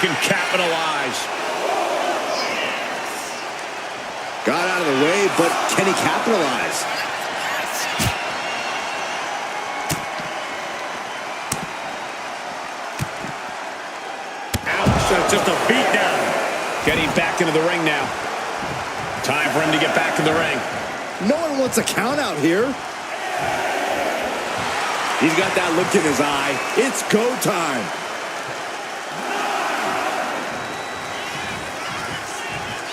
can capitalize. Got out of the way, but can he capitalize? Ouch, that's just a beat down. Getting back into the ring now. Time for him to get back in the ring. No one wants a count out here. He's got that look in his eye. It's go time.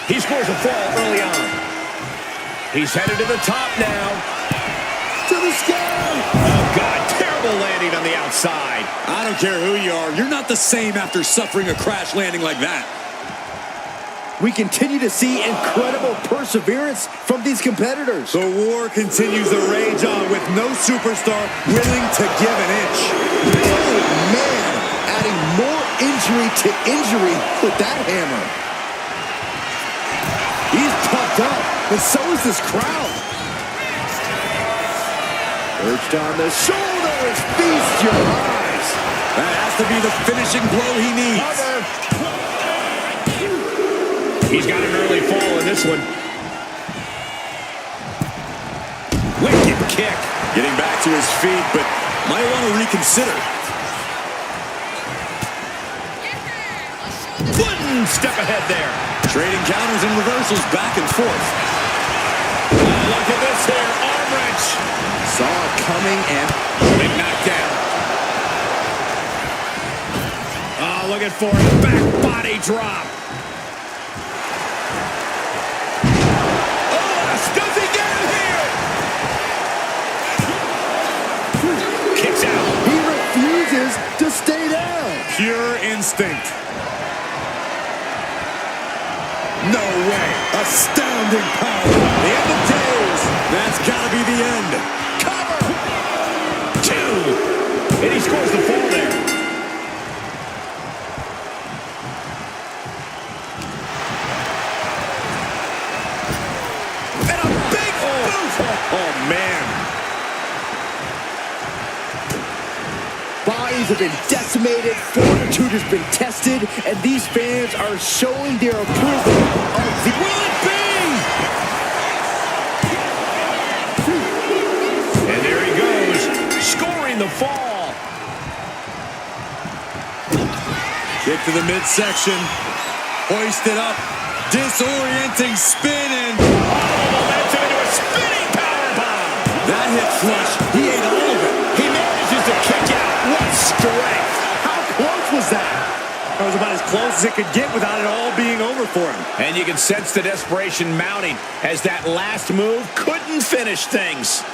He scores a fall early on. He's headed to the top now. To the sky. Oh, God, terrible landing on the outside. I don't care who you are. You're not the same after suffering a crash landing like that. We continue to see incredible perseverance from these competitors. The war continues to rage on with no superstar willing to give an inch. Oh, man. Adding more injury to injury with that hammer. He's pumped up, and so is this crowd. Perched on the shoulders, feast your eyes. That has to be the finishing blow he needs. Cover. He's got an early fall in this one. Wicked kick. Getting back to his feet, but might want to reconsider. One step ahead there. Trading counters and reversals back and forth. Look at this here. Arm wrench. Saw it coming and Big knockdown. Oh, looking for a back body drop. Oh, does he get him here? Kicks out. he refuses to stay down. Pure instinct. No way. Astounding power. The end of days. That's got to be the end. Cover. 2. And he scores the fall there. And a big boot. Oh, man. Bodies have been decimated, fortitude has been tested, and these fans are showing their approval of the... Will it be? And there he goes, scoring the fall. Kick to the midsection. Hoisted up. Disorienting spin and... Momentum into a spinning powerbomb. That hit flush. He ate all of it. He manages to kick out. What strength. How close was that? That was about as close as it could get without it all being over for him. And you can sense the desperation mounting as that last move couldn't finish things.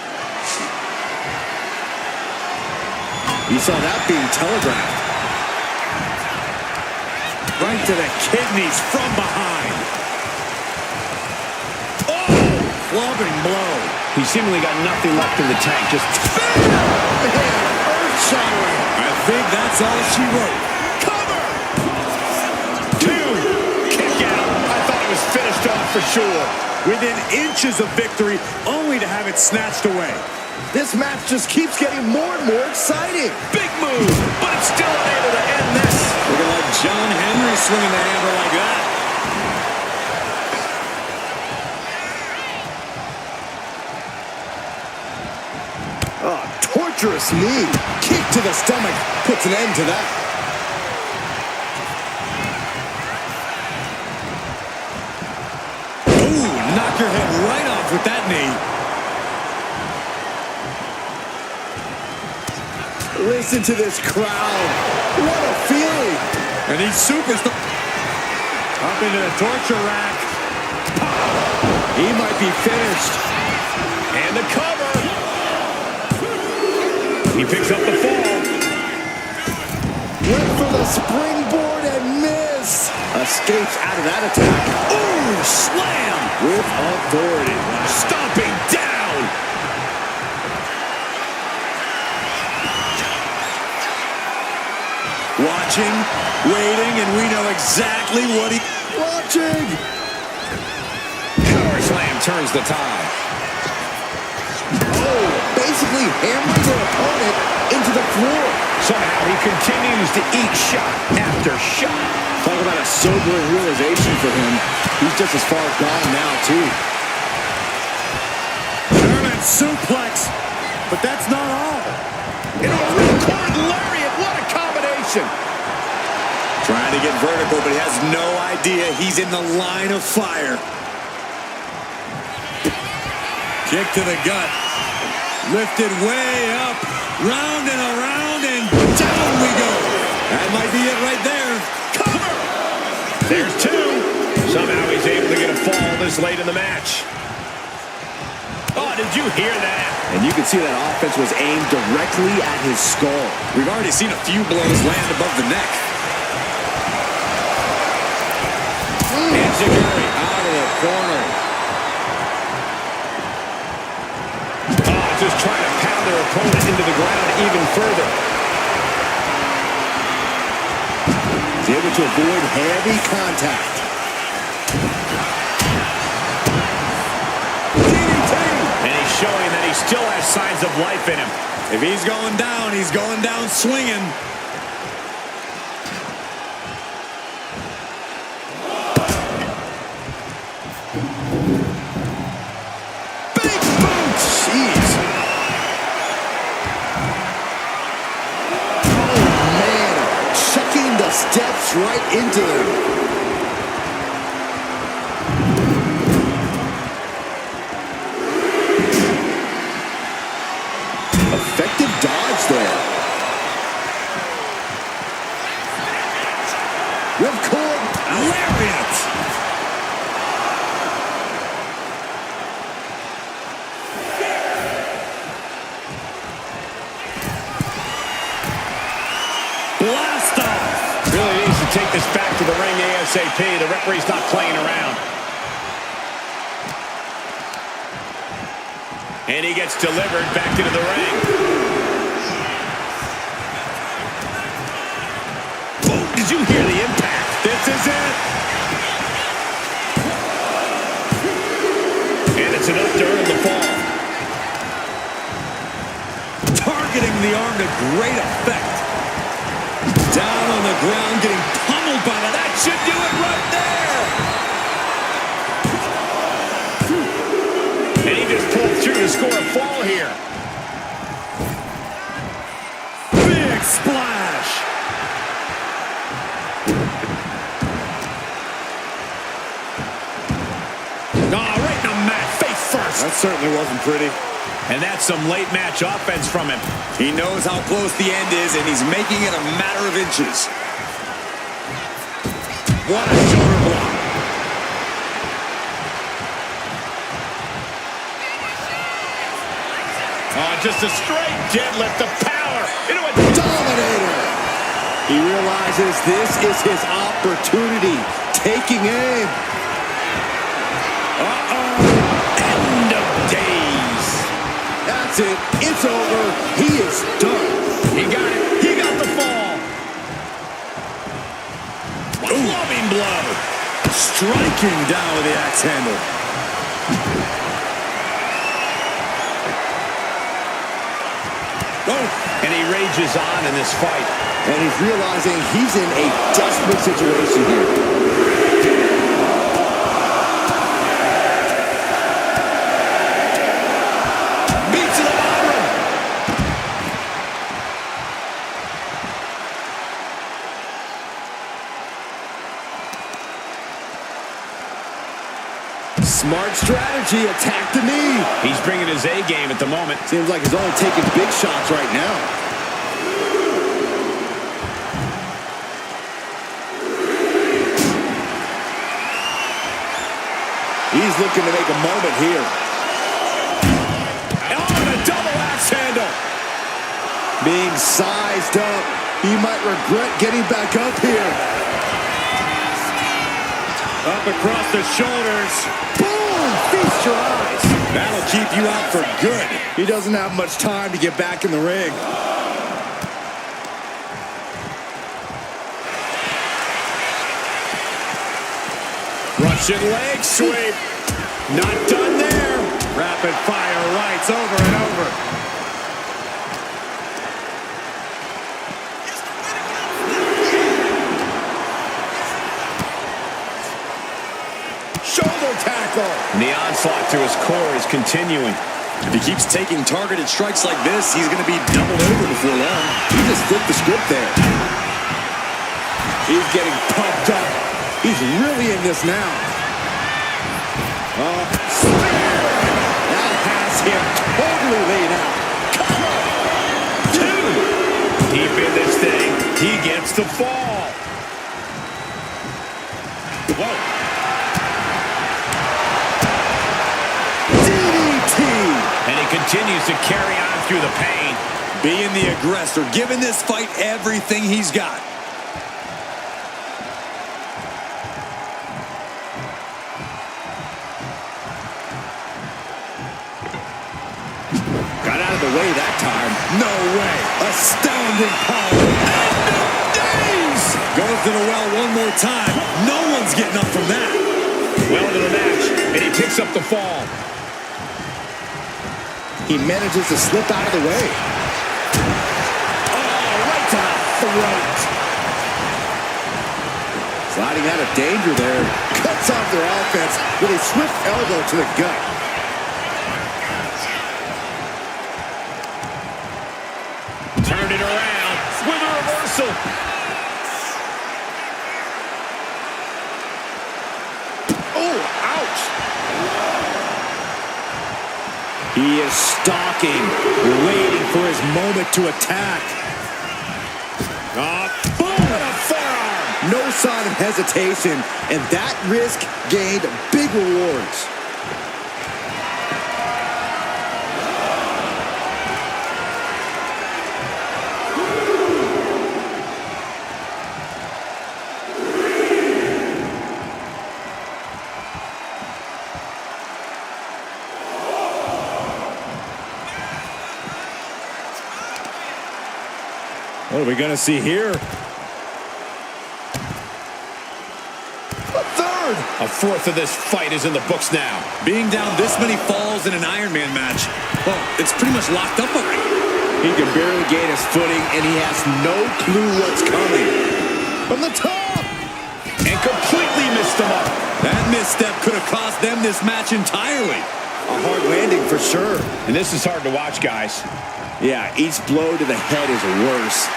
You saw that being telegraphed. Right to the kidneys from behind. Oh! Clubbing blow. He seemingly got nothing left in the tank. Just Earth-shattering. I think that's all she wrote. cover! 2. Kick out. I thought it was finished off for sure. Within inches of victory, only to have it snatched away. This match just keeps getting more and more exciting. Big move, but it's still unable to end this. Looking like John Henry swinging the hammer like that. Oh, torturous knee. Kick to the stomach puts an end to that. Ooh, knock your head right off with that knee. Listen to this crowd. What a feeling. And he's superstar. Up into the torture rack. He might be finished. And the cover. He picks up the fall. Went for the springboard and missed. Escapes out of that attack. Ooh, slam. With authority. Stomping down. Watching, waiting, and we know exactly what he... Watching. Power slam turns the tide. Oh, basically hammering their opponent into the floor. Somehow he continues to eat shot after shot. Talk about a sobering realization for him. He's just as far gone now, too. German suplex. But that's not all. Into a ripcord lariat. What a combination. Trying to get vertical, but he has no idea he's in the line of fire. Kick to the gut. Lifted way up. Round and around and down we go. That might be it right there. Cover. There's two. Somehow he's able to get a fall this late in the match. Oh, did you hear that? And you can see that offense was aimed directly at his skull. We've already seen a few blows land above the neck. Enziguri out of the corner. Just trying to pound their opponent into the ground even further. He's able to avoid heavy contact. And he's showing that he still has signs of life in him. If he's going down swinging. Big boot! Jeez. Oh, man. Chucking the steps right into him. Effective dodge there. Ripcord lariat. Blast off. Really needs to take this back to the ring ASAP. The referee's not playing around. And he gets delivered back into the ring. Oh, did you hear the impact? This is it. And it's enough to earn the fall. Targeting the arm to great effect. Down on the ground, getting pummeled by that. That should do it right there. And he just pulled through to score a fall here. Big splash. Oh, right in the mat, face first. That certainly wasn't pretty. And that's some late match offense from him. He knows how close the end is, and he's making it a matter of inches. What a shoulder block. Oh, just a straight deadlift of power into a Dominator. He realizes this is his opportunity. Taking aim. end of days. That's it. It's over. He is done. He got it. He got the fall. A loving blow. Striking down with the axe handle. Oh, and he rages on in this fight. And he's realizing he's in a desperate situation here. Smart strategy, attack the knee. He's bringing his A game at the moment. Seems like he's only taking big shots right now. He's looking to make a moment here. Oh, and a double axe handle. Being sized up. He might regret getting back up here. Up across the shoulders. Boom! Feast your eyes. That'll keep you out for good. He doesn't have much time to get back in the ring. Russian leg sweep. Not done there. Rapid fire rights over and over. ankle. And the onslaught to his core is continuing. If he keeps taking targeted strikes like this, he's going to be doubled over before long. He just flipped the script there. He's getting pumped up. He's really in this now. That has him totally laid out. Two. Deep in this thing. He gets the fall. Whoa. DDT. And he continues to carry on through the pain. Being the aggressor, giving this fight everything he's got. Got out of the way that time. No way. Astounding power. End of days. Goes to the well one more time. No one's getting up from that. Well into the match, and he picks up the fall. He manages to slip out of the way. Oh, right to the throat. Sliding out of danger there. Cuts off their offense with a swift elbow to the gut. Turned it around with a reversal. Oh, ouch. He is stalking, waiting for his moment to attack. Boom, and a forearm. No sign of hesitation, and that risk gained big rewards. What are we going to see here? A fourth of this fight is in the books now. Being down this many falls in an Iron Man match, well, it's pretty much locked up already. He can barely gain his footing, and he has no clue what's coming. From the top! And completely missed him up. That misstep could have cost them this match entirely. A hard landing for sure. And this is hard to watch, guys. Yeah, each blow to the head is worse.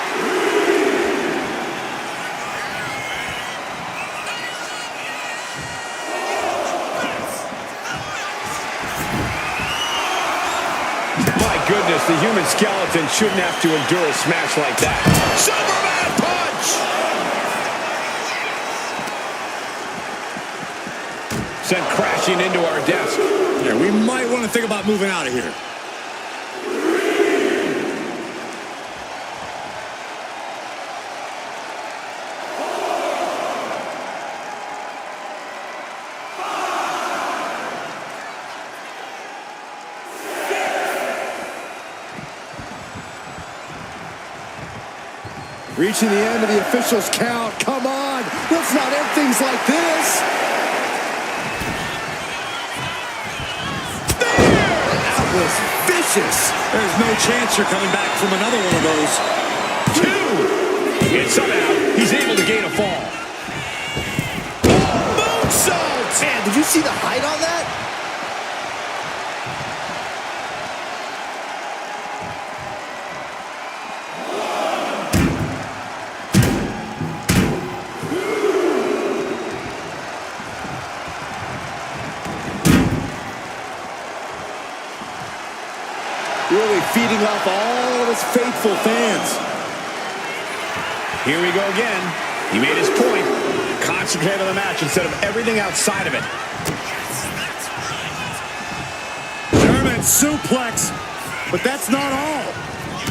My goodness, the human skeleton shouldn't have to endure a smash like that. Superman punch! Sent crashing into our desk. Yeah, we might want to think about moving out of here. Reaching the end of the official's count. Come on, let's not end things like this. That was vicious. There's no chance you're coming back from another one of those. Two! And somehow, he's able to gain a fall. Moonsault! Man, did you see the height on that? Really feeding off all of his faithful fans. Here we go again. He made his point. Concentrate on the match instead of everything outside of it. German suplex, but that's not all.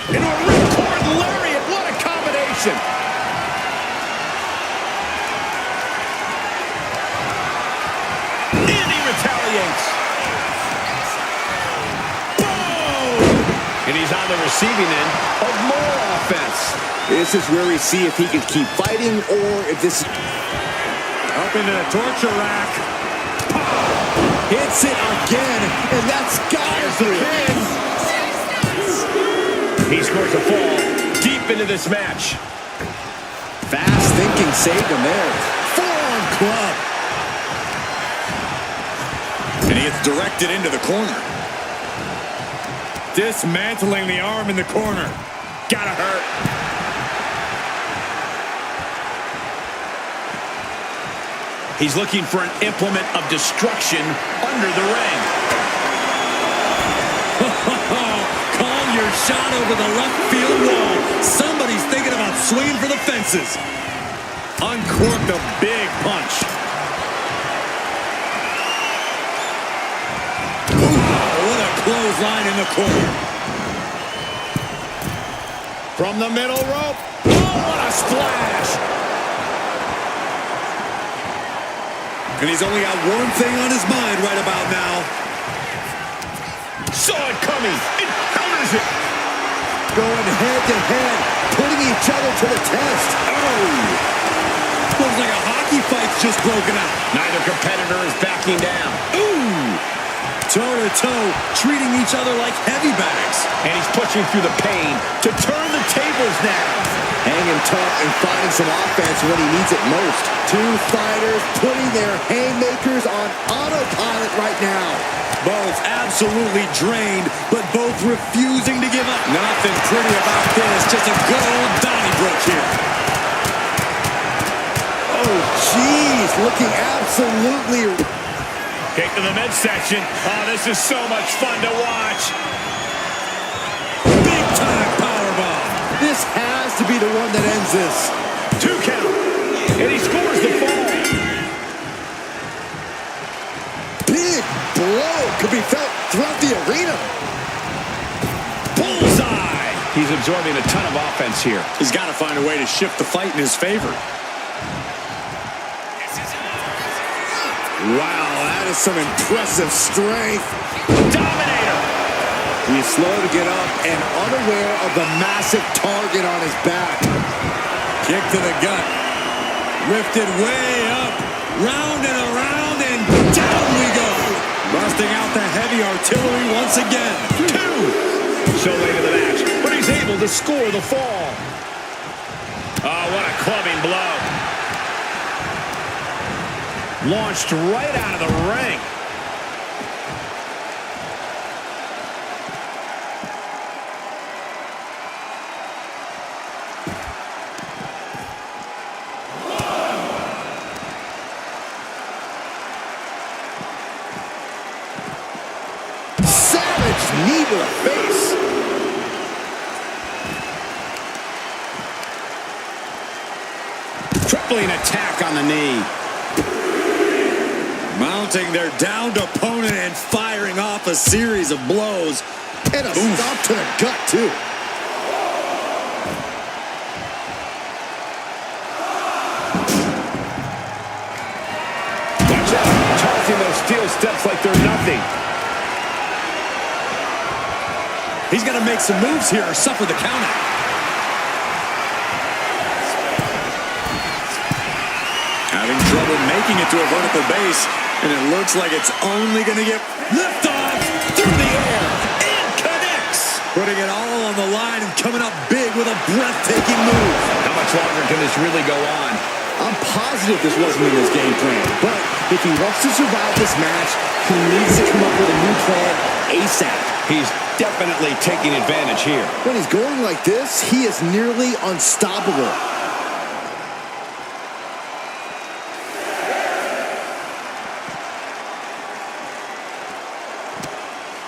Into a ripcord lariat. What a combination. And he retaliates. And he's on the receiving end of more offense. This is where we see if he can keep fighting or if this... Up into the torture rack. Hits it again, and that's got the pin. He scores a fall deep into this match. Fast thinking saved him there. Forearm club. gets directed into the corner. Dismantling the arm in the corner. Gotta hurt. He's looking for an implement of destruction under the ring. Call your shot over the left field wall. Somebody's thinking about swinging for the fences. Uncorked a big punch. Ooh, what a clothesline in the corner. From the middle rope. Oh, what a splash. And he's only got one thing on his mind right about now. Saw it coming. It counters it. Going head to head, putting each other to the test. Oh! Looks like a hockey fight's just broken out. Neither competitor is backing down. Ooh! Toe-to-toe, treating each other like heavy bags. And he's pushing through the pain to turn the tables now. Hanging tough and finding some offense when he needs it most. Two fighters putting their haymakers on autopilot right now. Both absolutely drained, but both refusing to give up. Nothing pretty about this, just a good old Donnybrook here. Oh, jeez, looking absolutely... Kick to the midsection. Oh, this is so much fun to watch. Big time powerbomb. This has to be the one that ends this. 2 count. And he scores the fall. Big blow could be felt throughout the arena. Bullseye. He's absorbing a ton of offense here. He's got to find a way to shift the fight in his favor. Wow, that is some impressive strength. Dominator. He's slow to get up and unaware of the massive target on his back. Kick to the gut. Lifted way up. Round and around and down we go. Busting out the heavy artillery once again. 2. So late in the match, but he's able to score the fall. Oh, what a clubbing blow. Launched right out of the ring. Savage knee to the face. Tripling attack on the knee. Mounting their downed opponent and firing off a series of blows. And a stop to the gut, too. Watch out. Tossing those steel steps like they're nothing. He's got to make some moves here or suffer the countout. Having trouble making it to a vertical base, and it looks like it's only going to get liftoff through the air and connects. Putting it all on the line and coming up big with a breathtaking move. How much longer can this really go on? I'm positive this wasn't in his game plan, but if he wants to survive this match, he needs to come up with a new plan ASAP. He's definitely taking advantage here. When he's going like this, he is nearly unstoppable.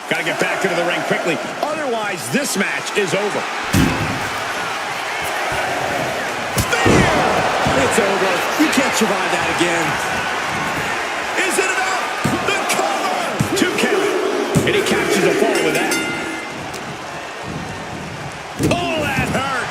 Got to get back into the ring quickly. Otherwise, this match is over. It's over. You can't survive that again. Is it enough? The cover! 2 count. And he captures the fall with that. Oh, that hurt.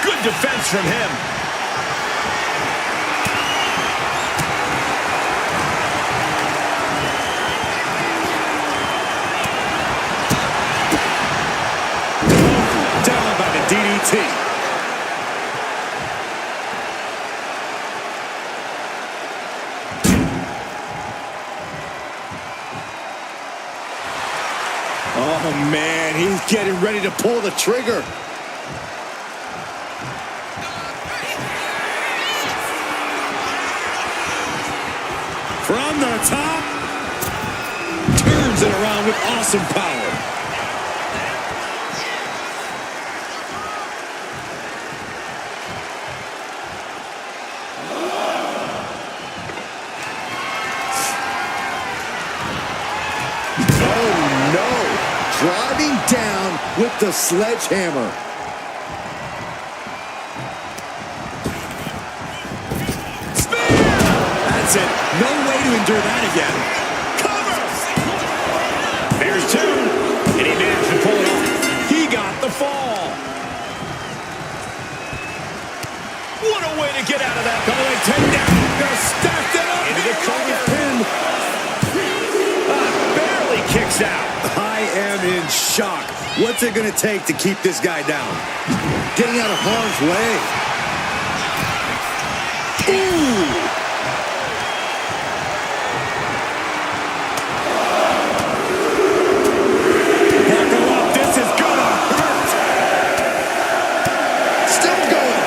Good defense from him. Down by the DDT. Oh, man, he's getting ready to pull the trigger. From the top, turns it around with awesome power. Oh, no. Driving down with the sledgehammer. That's it. No way to endure that again. Cover! There's two. And he managed to pull it off. He got the fall. What a way to get out of that. Double leg takedown. Just stacked it up. Into the cover pin. Barely kicks out. I am in shock. What's it going to take to keep this guy down? Getting out of harm's way. Ooh! Buckle up. This is gonna hurt. Still going.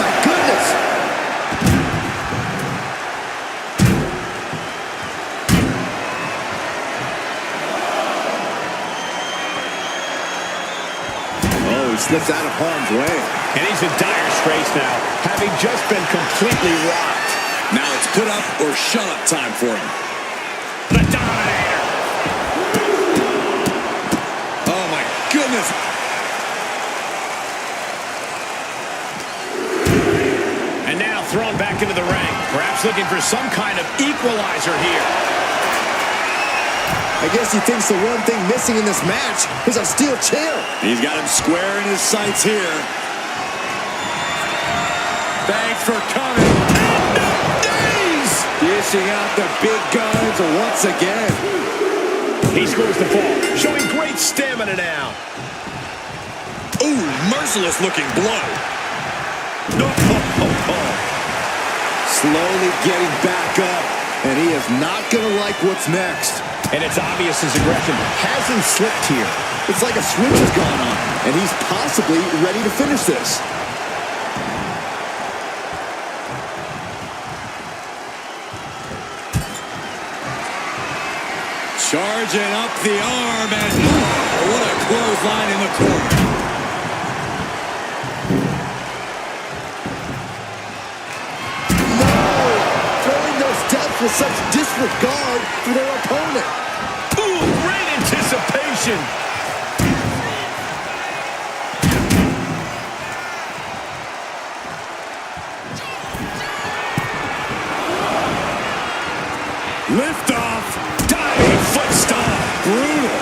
My goodness. Oh, he slips out of harm's way. And he's in dire straits now, having just been completely rocked. Now it's put up or shut up time for him. The Dominator. Oh, my goodness. And now thrown back into the ring, perhaps looking for some kind of equalizer here. I guess he thinks the one thing missing in this match is a steel chair. He's got him square in his sights here. Thanks for coming. And the knees! Dishing out the big guns once again. He scores the fall, showing great stamina now. Ooh, merciless looking blow. Slowly getting back up, and he is not going to like what's next. And it's obvious his aggression hasn't slipped here. It's like a switch has gone on, and he's possibly ready to finish this. Charging up the arm, and what a clothesline in the corner. With such disregard for their opponent. Ooh, great anticipation. Lift off. Diving foot stomp. Brutal.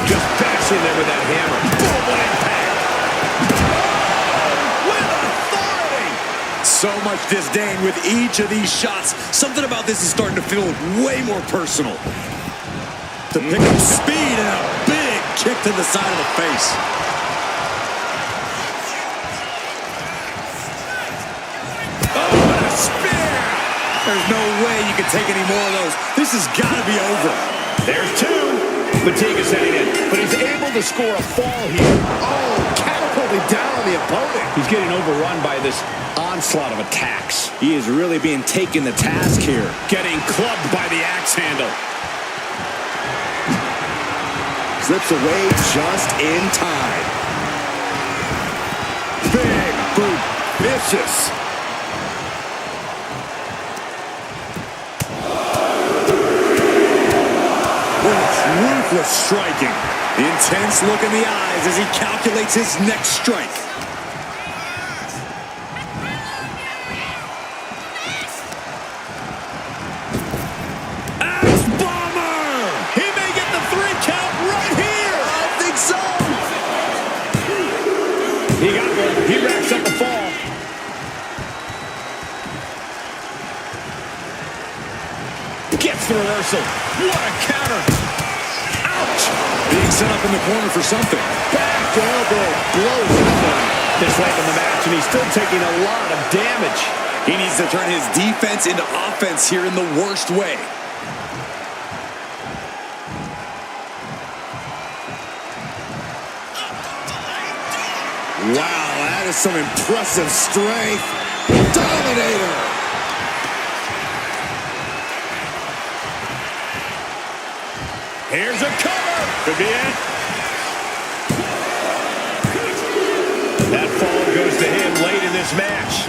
Just bashing there with that hammer. Boom, what impact. So much disdain with each of these shots. Something about this is starting to feel way more personal. To pick up speed and a big kick to the side of the face. Oh, and a spear! There's no way you can take any more of those. This has got to be over. There's two. Fatigue is setting in, but he's able to score a fall here. Oh, catapulting down on the opponent. He's getting overrun by this onslaught of attacks. He is really being taken to task here. Getting clubbed by the axe handle. Slips away just in time. Big boot. Vicious. Ruthless striking. Intense look in the eyes as he calculates his next strike. Axe bomber! He may get the 3 count right here. I think so. He got one. He racks up a fall. Gets the reversal. What a counter. Being set up in the corner for something. Back elbow blows somebody. This late in the match, and he's still taking a lot of damage. He needs to turn his defense into offense here in the worst way. Wow, that is some impressive strength. Dominator. Here's a cover. Could be it. That fall goes to him late in this match.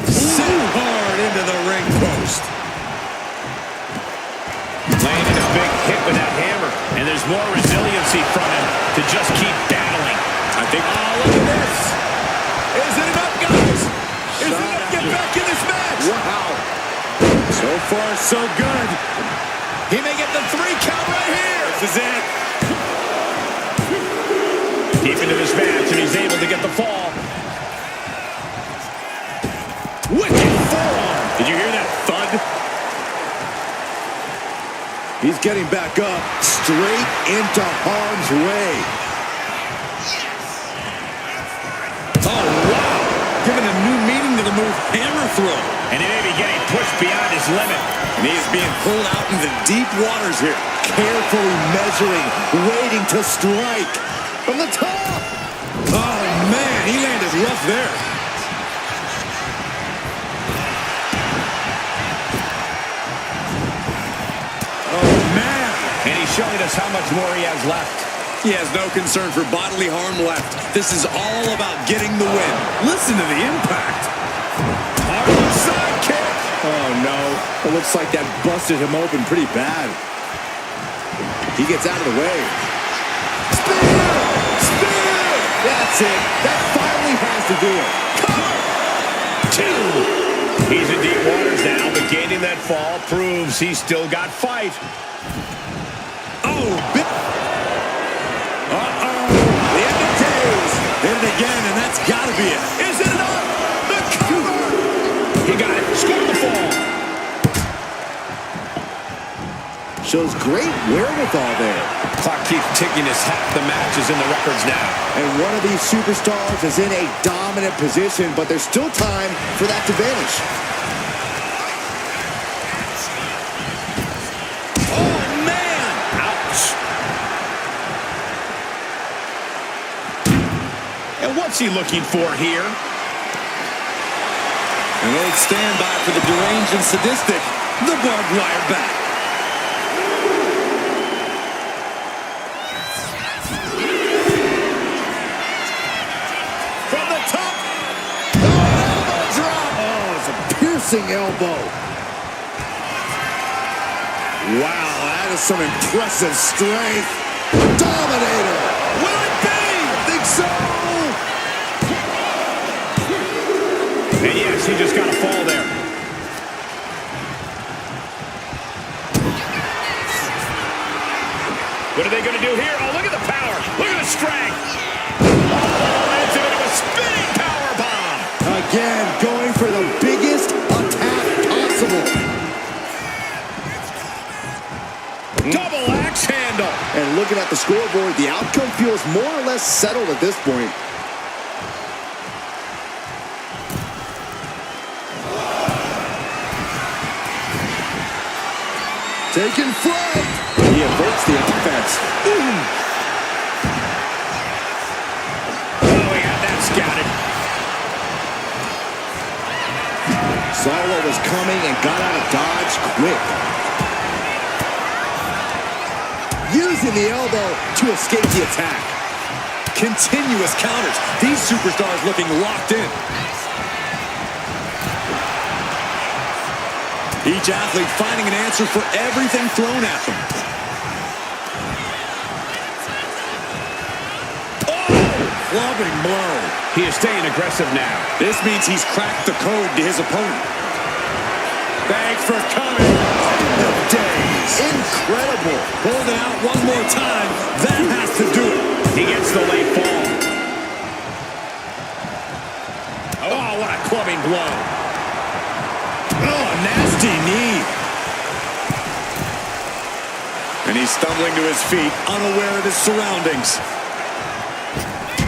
Sent hard into the ring post. Landing a big hit with that hammer. And there's more resiliency from him to just keep battling. I think, oh, look at this. Is it enough, guys? Is it enough to get back in this match? Wow. So far, so good. He may get the 3 count right here. This is it. Deep into this match, and he's able to get the fall. Wicked forearm. Did you hear that thud? He's getting back up, straight into harm's way. Oh, wow. Giving a new meaning to the move hammer throw. And he may be getting pushed beyond his limit. And he is being pulled out into deep waters here. Carefully measuring, waiting to strike. From the top. Oh, man, he landed rough there. And he's showing us how much more he has left. He has no concern for bodily harm left. This is all about getting the win. Listen to the impact. Harlem sidekick. Oh, no. It looks like that busted him open pretty bad. He gets out of the way. Spear! Spear! That's it. That finally has to do it. Cover! 2. He's in deep waters now, but gaining that fall proves he's still got fight. Oh, big. Uh-oh. The end of days. Hit it again, and that's got to be it. Is it enough? The cover. He got it. Scored the fall. Shows great wherewithal there. Clock keeps ticking as half the match is in the records now. And one of these superstars is in a dominant position, but there's still time for that to vanish. Oh, man. Ouch. And what's he looking for here? An old standby for the deranged and sadistic. The barbed wire bat. Elbow. Wow, that is some impressive strength. Dominator. Will it be? I think so. And yes, he just got a fall there. What are they going to do here? Oh, look at the power. Look at the strength. Oh, it's into a spinning power bomb. Again, going for the biggest attack possible. Double axe handle. And looking at the scoreboard, the outcome feels more or less settled at this point. Taking flight. He averts the offense. Oh, he got that scouted. Saw what was coming and got out of dodge quick. Using the elbow to escape the attack. Continuous counters. These superstars looking locked in. Each athlete finding an answer for everything thrown at them. Oh! Clubbing blow. He is staying aggressive now. This means he's cracked the code to his opponent. Thanks for coming. The days. Incredible. Holding out one more time. That has to do it. He gets the late fall. Oh, what a clubbing blow. Oh, nasty knee. And he's stumbling to his feet, unaware of his surroundings.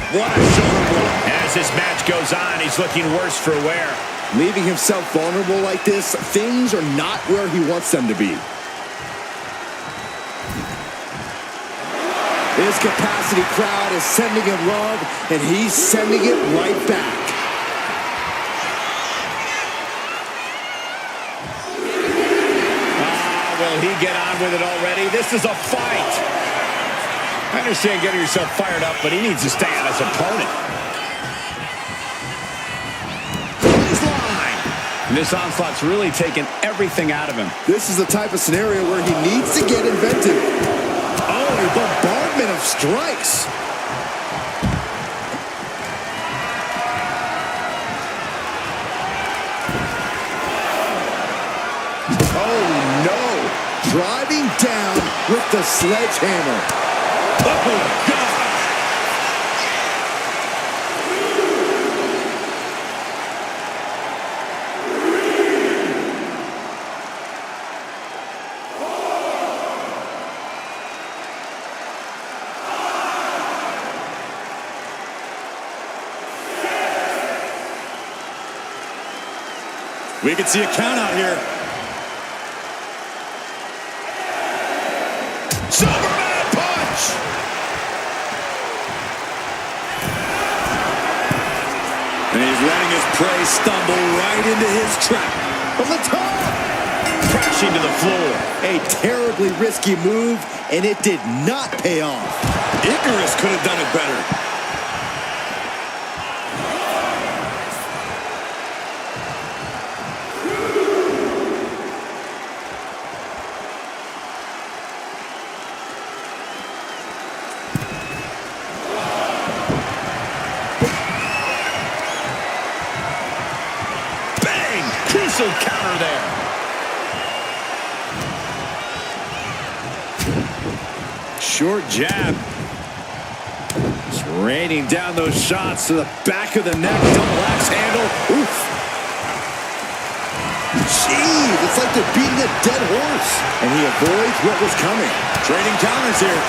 What a shoulder blow. As this match goes on, he's looking worse for wear. Leaving himself vulnerable like this, things are not where he wants them to be. His capacity crowd is sending him love, and he's sending it right back. Will he get on with it already? This is a fight. I understand getting yourself fired up, but he needs to stay on his opponent. Clothesline. This onslaught's really taken everything out of him. This is the type of scenario where he needs to get inventive. Oh, a bombardment of strikes. Oh, no. Driving down with the sledgehammer. Oh, God. We can see a count out here. Superman punch! And he's letting his prey stumble right into his trap. From the top! Crashing to the floor. A terribly risky move, and it did not pay off. Icarus could have done it better. Crucial counter there. Short jab. Just raining down those shots to the back of the neck. Double axe handle. Oof. Jeez, it's like they're beating a dead horse. And he avoids what was coming. Trading counters here.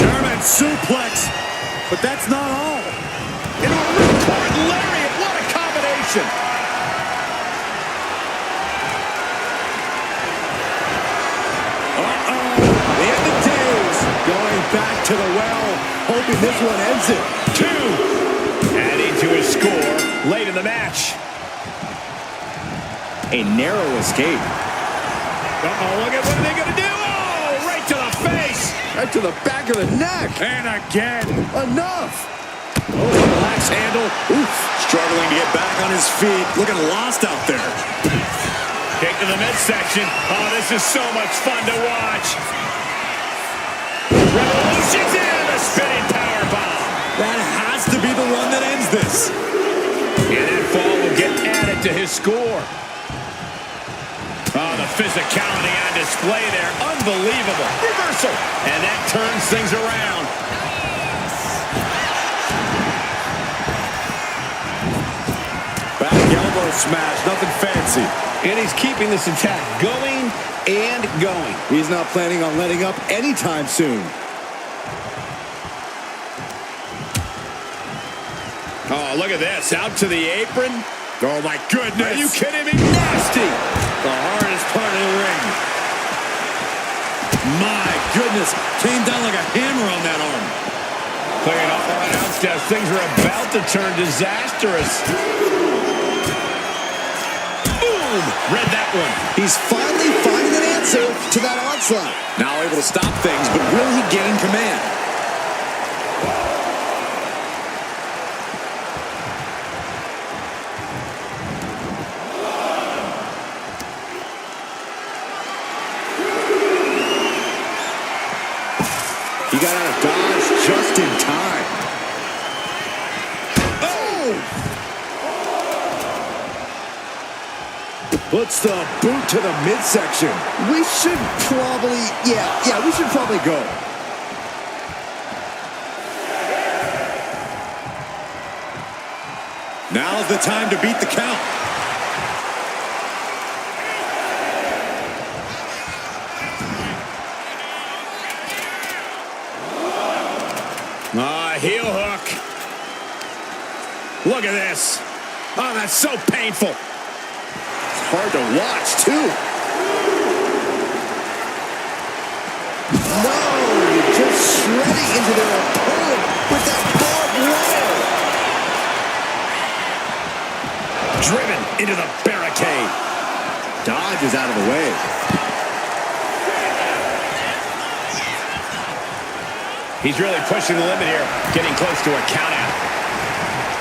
German suplex. But that's not all. Into a ripcord lariat. What a combination. Uh-oh. The end of days. Going back to the well. Hoping this one ends it. 2. Adding to his score late in the match. A narrow escape. Uh-oh, look at what are they going to do? Oh, right to the face. Right to the back of the neck. And again. Enough. Oh, relax handle. Oof. Struggling to get back on his feet. Looking lost out there. Kick to the midsection. Oh, this is so much fun to watch. Revolution's in. A spinning powerbomb. That has to be the one that ends this. And that fall will get added to his score. Oh, the physicality on display there. Unbelievable. Reversal. And that turns things around. Back elbow smash. Nothing fancy. And he's keeping this attack going and going. He's not planning on letting up anytime soon. Oh, look at this. Out to the apron. Oh, my goodness. Are you kidding me? Nasty. The hardest part of the ring. My goodness. Came down like a hammer on that arm. Clearing off our announce desk. Things are about to turn disastrous. Boom. Read that one. He's finally finding an answer to that onslaught. Now able to stop things, but will he gain command? He got out of dodge just in time. Oh! Puts the boot to the midsection. We should probably, yeah, we should probably go. Now's the time to beat the count. Look at this. Oh, that's so painful. Hard to watch, too. No, just shredding into their opponent with that barbed wire. Driven into the barricade. Dodges out of the way. He's really pushing the limit here, getting close to a count out.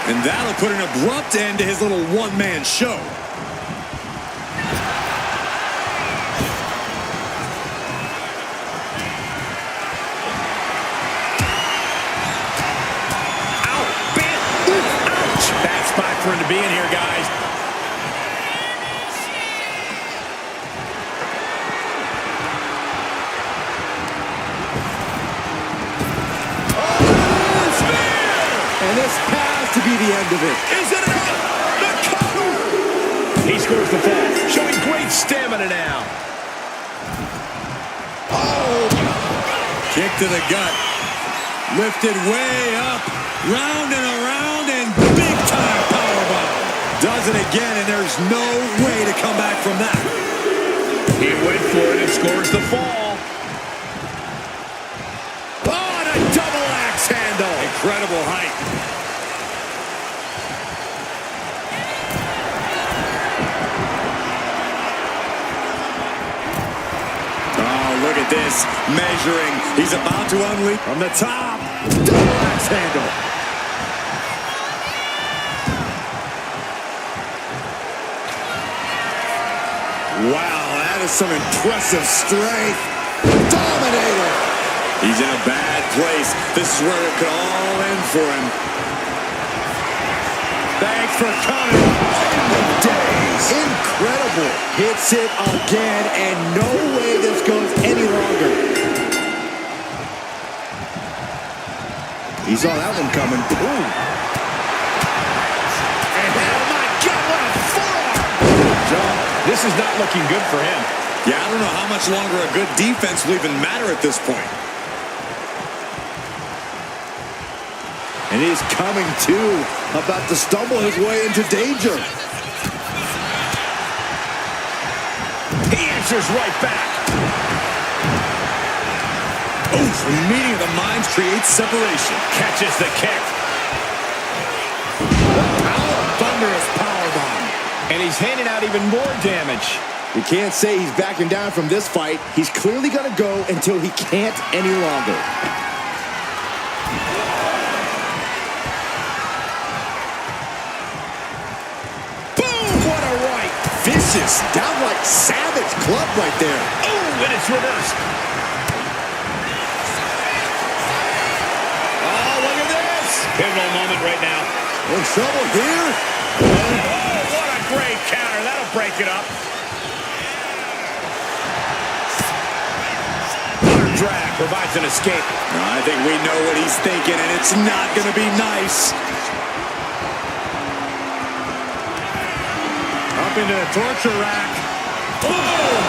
And that'll put an abrupt end to his little one-man show. Bad spot for him to be in here, guys. Oh, spear! And this has to be the end of it. Is it enough? The cover! He scores the fall, showing great stamina now. Oh! Kick to the gut. Lifted way up. Round and around and big-time powerbomb. Does it again, and there's no way to come back from that. He went for it and scores the fall. Oh, and a double axe handle. Incredible height. Oh, look at this. Measuring. He's about to unleash from the top. Double axe handle. Wow, that is some impressive strength. Dominator. He's in a bad place. This is where it could all end for him. Thanks for coming. Days. Incredible. Hits it again, and no way this goes any longer. He saw that one coming. Boom. And oh my God, what a forearm! John, this is not looking good for him. Yeah, I don't know how much longer a good defense will even matter at this point. And he's coming too, about to stumble his way into danger. He answers right back. Oof, the meeting of the minds creates separation. Catches the kick. Thunderous powerbomb. And he's handing out even more damage. You can't say he's backing down from this fight. He's clearly going to go until he can't any longer. Boom! What a right. Vicious, downright savage club right there. Oh, and it's reversed. Oh, look at this. Pivotal moment right now. In trouble here. Oh, what a great counter. That'll break it up. Arm drag provides an escape. I think we know what he's thinking, and it's not going to be nice. Up into the torture rack. Boom!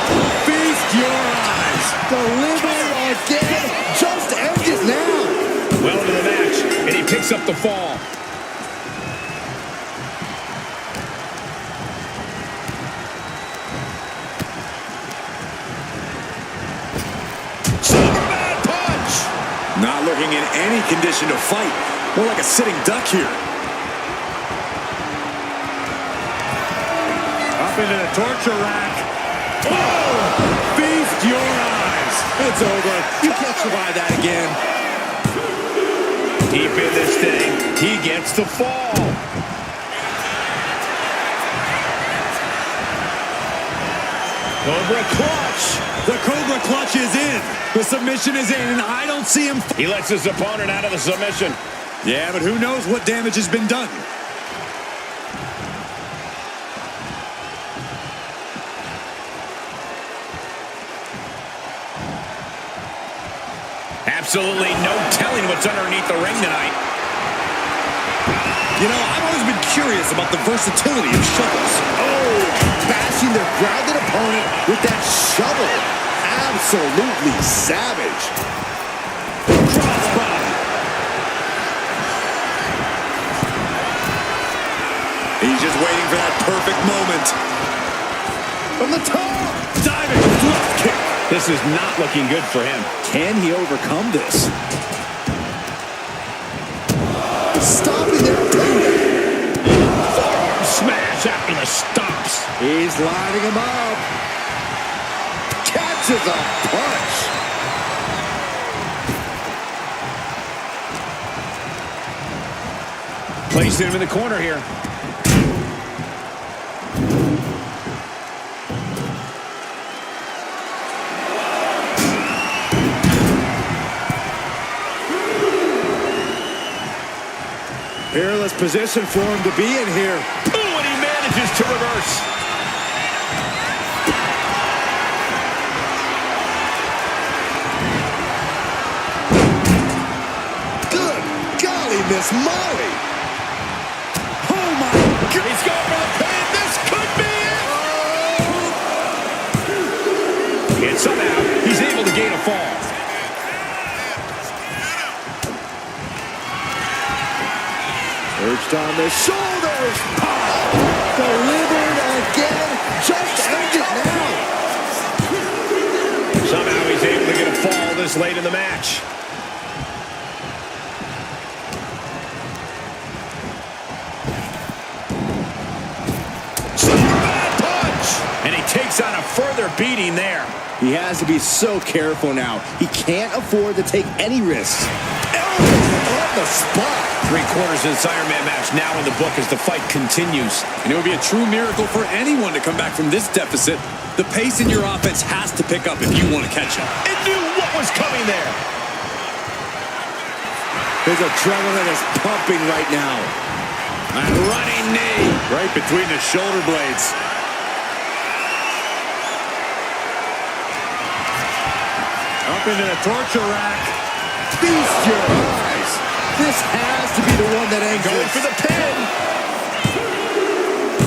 Feast your eyes. The limit again. Just end it now. Well into the match, and he picks up the fall. Superman punch! Not looking in any condition to fight. More like a sitting duck here. Up into the torture rack. Oh! Feast your eyes. It's over. You can't survive that again. Deep in this thing, he gets the fall. Cobra clutch. The Cobra clutch is in. The submission is in, and I don't see him. He lets his opponent out of the submission. Yeah, but who knows what damage has been done. Absolutely no telling what's underneath the ring tonight. You know, I've always been curious about the versatility of shovels. Oh, bashing their grounded opponent with that shovel. Absolutely savage. Crossbody. is waiting for that perfect moment. From the top. Diving left kick. This is not looking good for him. Can he overcome this? Stopping their opponent. Forearm smash after the stops. He's lining him up. Catches a punch. Placing him in the corner here. Peerless position for him to be in here. Ooh, and he manages to reverse. Good golly, Miss Molly. Oh, my God. He's going for the pin. This could be it. And somehow, he's able to gain a fall. Perched on the shoulders. Delivered again. Just end it now. Somehow he's able to get a fall this late in the match. Superman punch! And he takes on a further beating there. He has to be so careful now. He can't afford to take any risks. On the spot. 3/4 of this Iron Man match now in the book as the fight continues. And it would be a true miracle for anyone to come back from this deficit. The pace in your offense has to pick up if you want to catch up. It knew what was coming there. His adrenaline is pumping right now. And running knee right between the shoulder blades. Up into the torture rack. Feast your eyes. This has to be the one that ends Going this. for the pin.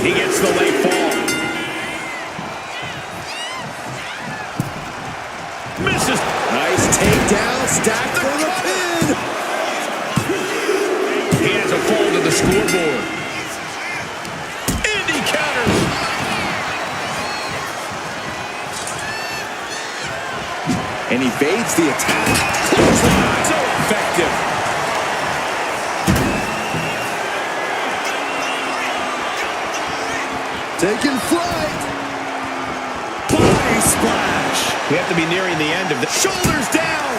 He gets the late fall. Misses. Nice takedown. Stacked for the pin. He has a fall to the scoreboard. And he counters. And he evades the attack. So effective. Taking flight. Body splash. We have to be nearing the end of the... Shoulders down.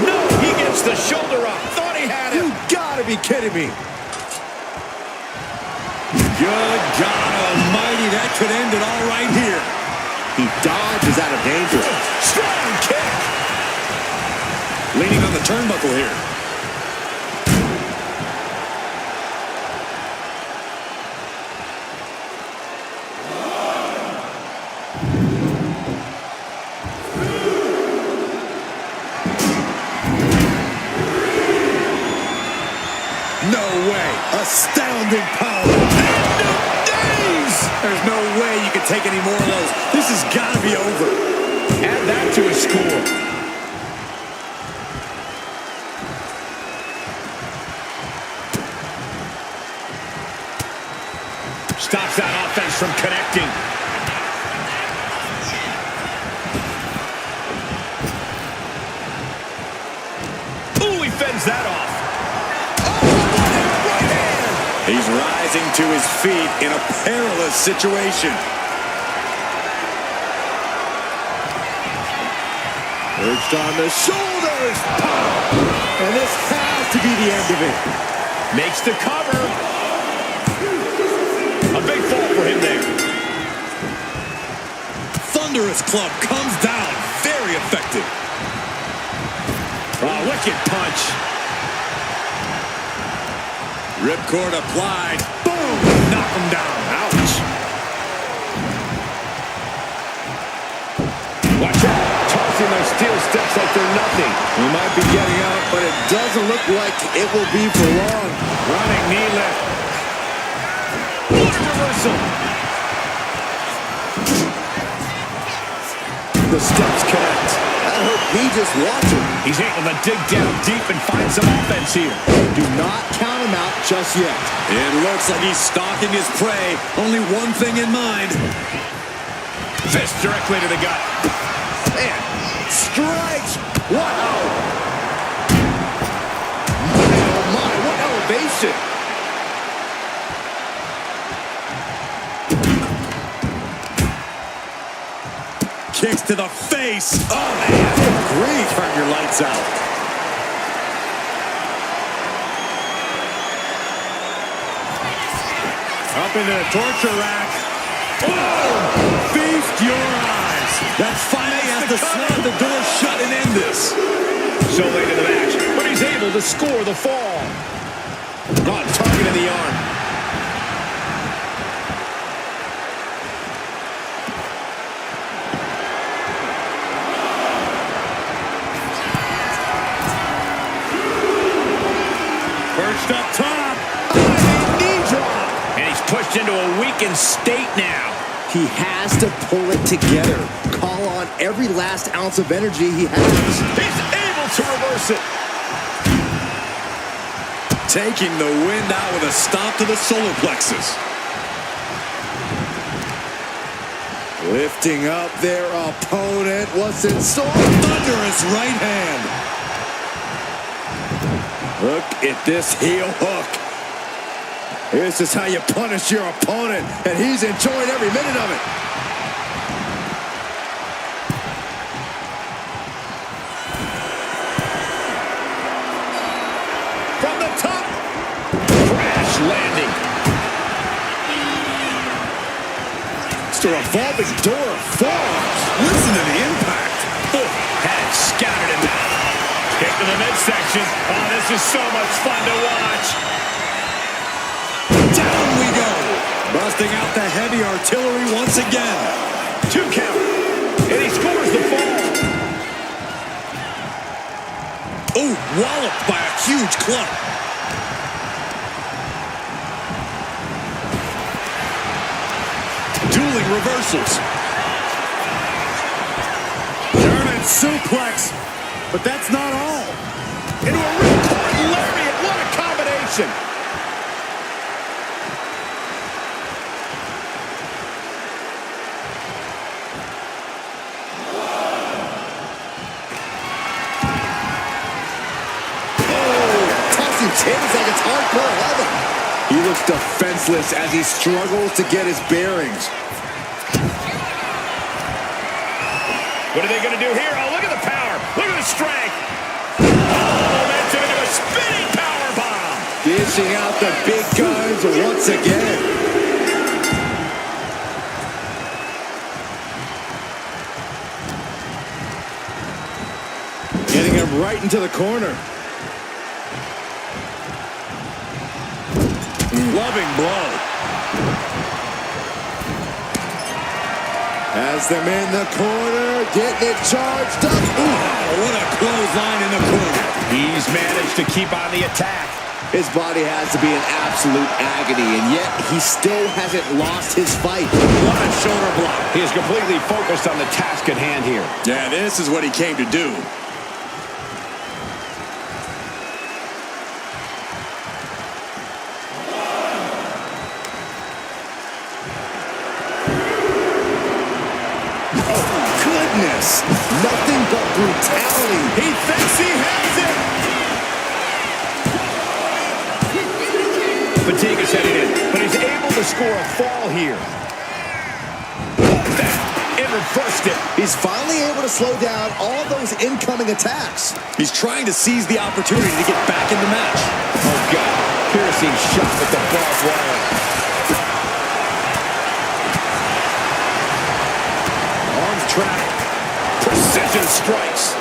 No, he gets the shoulder up. Thought he had him. You gotta be kidding me. Good God almighty, that could end it all right here. He dodges out of danger. Strong kick. Leaning on the turnbuckle here. No way. Astounding power. There's no way you can take any more of those. This has got to be over. Add that to his score. Stops that offense from connecting. Ooh, he fends that off. He's rising to his feet in a perilous situation. Perched on the shoulders. And this has to be the end of it. Makes the cover. A big fall for him there. Thunderous club comes down. Very effective. Oh, wicked punch. Ripcord applied. Boom! Knock him down. Ouch. Watch out. Tossing those steel steps like they're nothing. He might be getting out, but it doesn't look like it will be for long. Running knee lift. What reversal. The steps connect. That hurt He just watching. He's able to dig down deep and find some offense here. Do not count him out just yet. It looks like he's stalking his prey. Only one thing in mind. Fist directly to the gut. Man, strikes. Wow. My, what elevation. Kicks to the face. Oh, man. Good grief. Turn your lights out. Up into the torture rack. Oh! Feast your eyes. That finally has to slam the door shut and end this. So late in the match, but he's able to score the fall. On target in the arm. Perched up top. Knee drop. And he's pushed into a weakened state now. He has to pull it together. Call on every last ounce of energy he has. He's able to reverse it. Taking the wind out with a stomp to the solar plexus. Lifting up their opponent. What's in store? Thunderous right hand. Look at this heel hook. This is how you punish your opponent, and he's enjoying every minute of it. From the top. Crash landing. It's a revolving door of forearms. Listen to the impact. Oh, head scattered in that. Kick to the midsection. Oh, this is so much fun to watch. Down we go. Busting out the heavy artillery once again. 2 count. And he scores the fall. Oh, walloped by a huge club. Dueling reversals. German suplex. But that's not all. Into a ripcord lariat. What a combination. It's like it's hardcore heaven. He looks defenseless as he struggles to get his bearings. What are they going to do here? Oh, look at the power. Look at the strength. Oh, that's into a spinning power bomb. Dishing out the big guns once again. Getting him right into the corner. Loving blow. Has them in the corner, getting it charged up. Oh, what a clothesline in the corner. He's managed to keep on the attack. His body has to be in absolute agony, and yet he still hasn't lost his fight. What a shoulder block. He is completely focused on the task at hand here. Yeah, this is what he came to do. Nothing but brutality. He thinks he has it. Fatigue is heading in, but he's able to score a fall here. It reversed it. He's finally able to slow down all those incoming attacks. He's trying to seize the opportunity to get back in the match. Oh, God. Piercing shot with the barbed wire. Arms trapped. Precision strikes.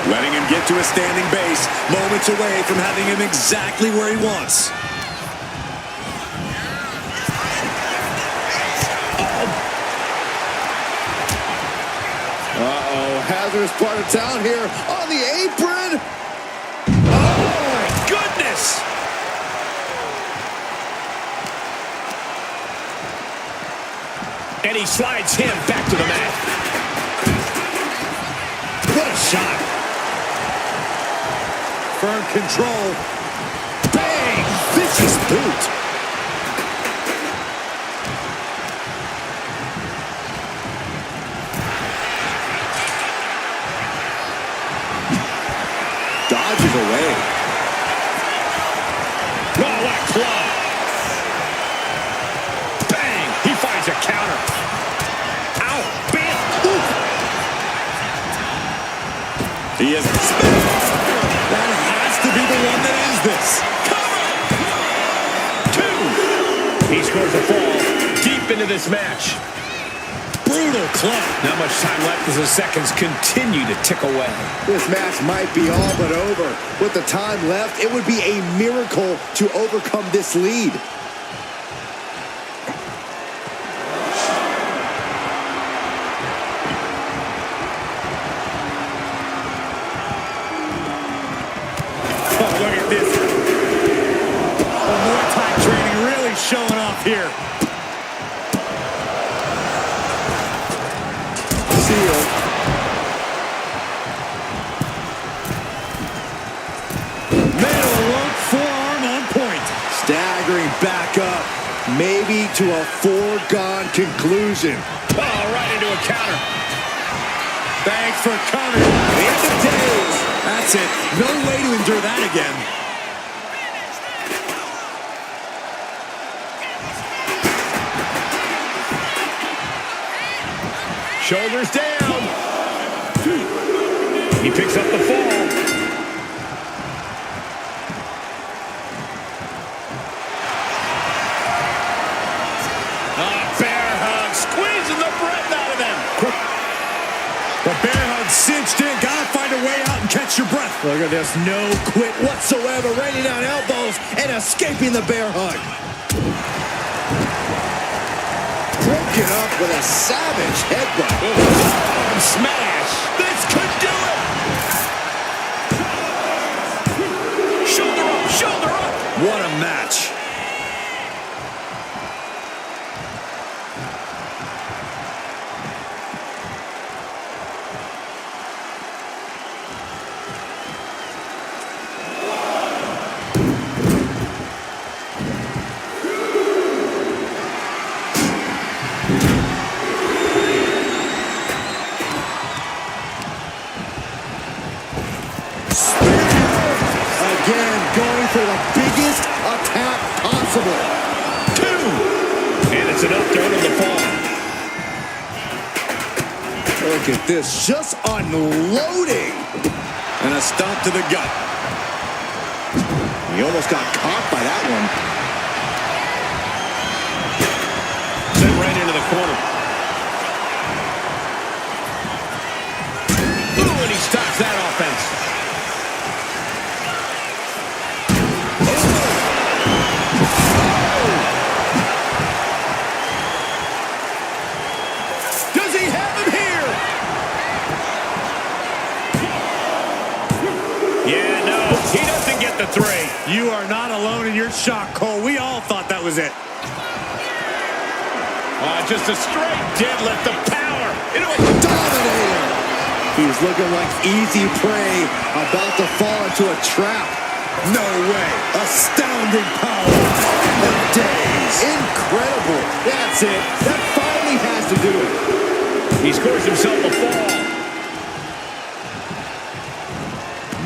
Letting him get to a standing base, moments away from having him exactly where he wants. Uh-oh, hazardous part of town here on the apron. Oh, my goodness. And he slides him back to the mat. What a shot. Firm control. Bang! Vicious boot. Dodges away. Oh, what a club. Bang! He finds a counter. Ow! Bam! Ooh. He is. That has to be the one that ends this. Cover! 2. He scores a fall deep into this match. Brutal club. Not much time left as the seconds continue to tick away. This match might be all but over. With the time left, it would be a miracle to overcome this lead. Oh, look at this. The Muay Thai training really showing off here. Seal. Middle rope forearm on point. Staggering back up. Maybe to a foregone conclusion. Oh, right into a counter. Thanks for coming. The end of days. That's it. No way to endure that again. Shoulders down. He picks up the fall. Bear hug, squeezing the breath out of him. The bear hug cinched in. Gotta find a way out and catch your breath. Look at this. No quit whatsoever. Raining down elbows and escaping the bear hug. Broken up with a savage headbutt. Arm smash. This could do it. Shoulder up, shoulder up. What a match. Again, going for the biggest attack possible. 2. And it's enough to earn him the fall. Look at this, just unloading. And a stomp to the gut. He almost got caught by that one. Sent right into the corner. Ooh, and he stops that offense. Does he have him here? Yeah, no, he doesn't get the 3. You are not alone in your shock, Cole. We all thought that was it. Just a straight deadlift of power. Dominator. He's looking like easy prey, about to fall into a trap. No way. Astounding power. The days. Incredible. That's it. That finally has to do it. He scores himself a fall.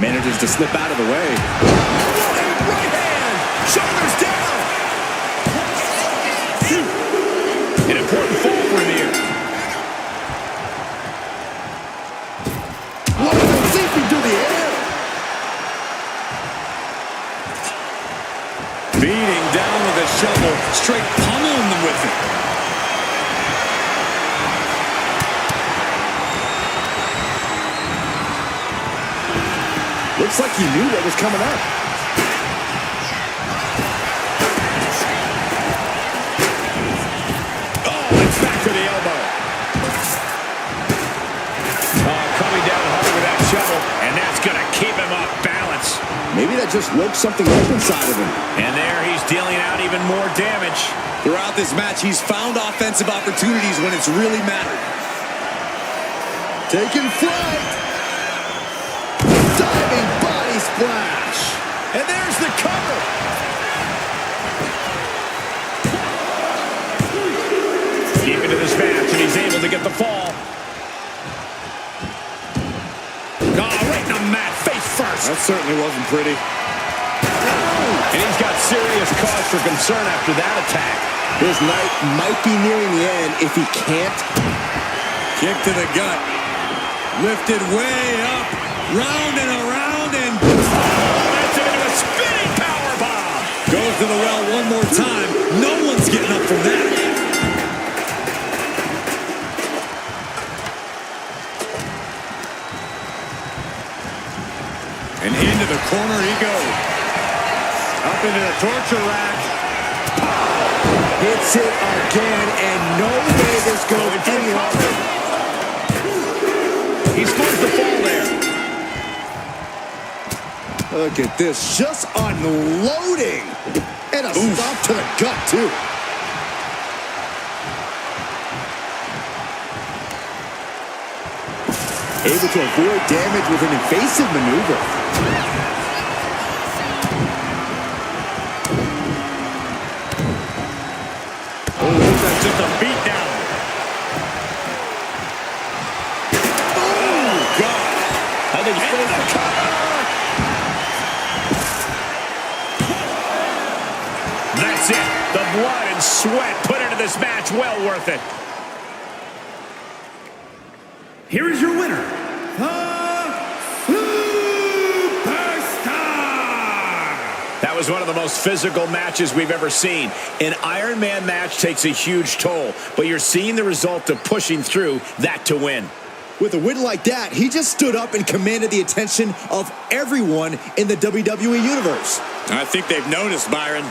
Manages to slip out of the way. Right hand. Shoulders down. An important fall for him here. What is it leaping through the air? Beating down with a shovel. Straight pummeling them with it. Looks like he knew what was coming up. Oh, it's back to the elbow. Oh, coming down hard with that shovel, and that's going to keep him off balance. Maybe that just woke something up inside of him. And there he's dealing out even more damage. Throughout this match, he's found offensive opportunities when it's really mattered. Taking flight. Diving body splash. And there's the cover. Deep into this match, and he's able to get the fall. Oh, right in the mat, face first. That certainly wasn't pretty. And he's got serious cause for concern after that attack. His night might be nearing the end if he can't. Kick to the gut. Lifted way up. Round and around and... That's into a spinning powerbomb. Goes to the well one more time. No one's getting up from that. And into the corner he goes. Up into the torture rack. Hits it again, and no way this goes any longer. He's forced the fall there. Look at this, just unloading. And a stop to the gut, too. Able to avoid damage with an invasive maneuver. That's just a beatdown. Oh, God. I think he's the cover. That's it. The blood and sweat put into this match. Well worth it. Here is your winner, the Superstar! That was one of the most physical matches we've ever seen. An Iron Man match takes a huge toll, but you're seeing the result of pushing through that to win. With a win like that, he just stood up and commanded the attention of everyone in the WWE Universe. I think they've noticed, Byron.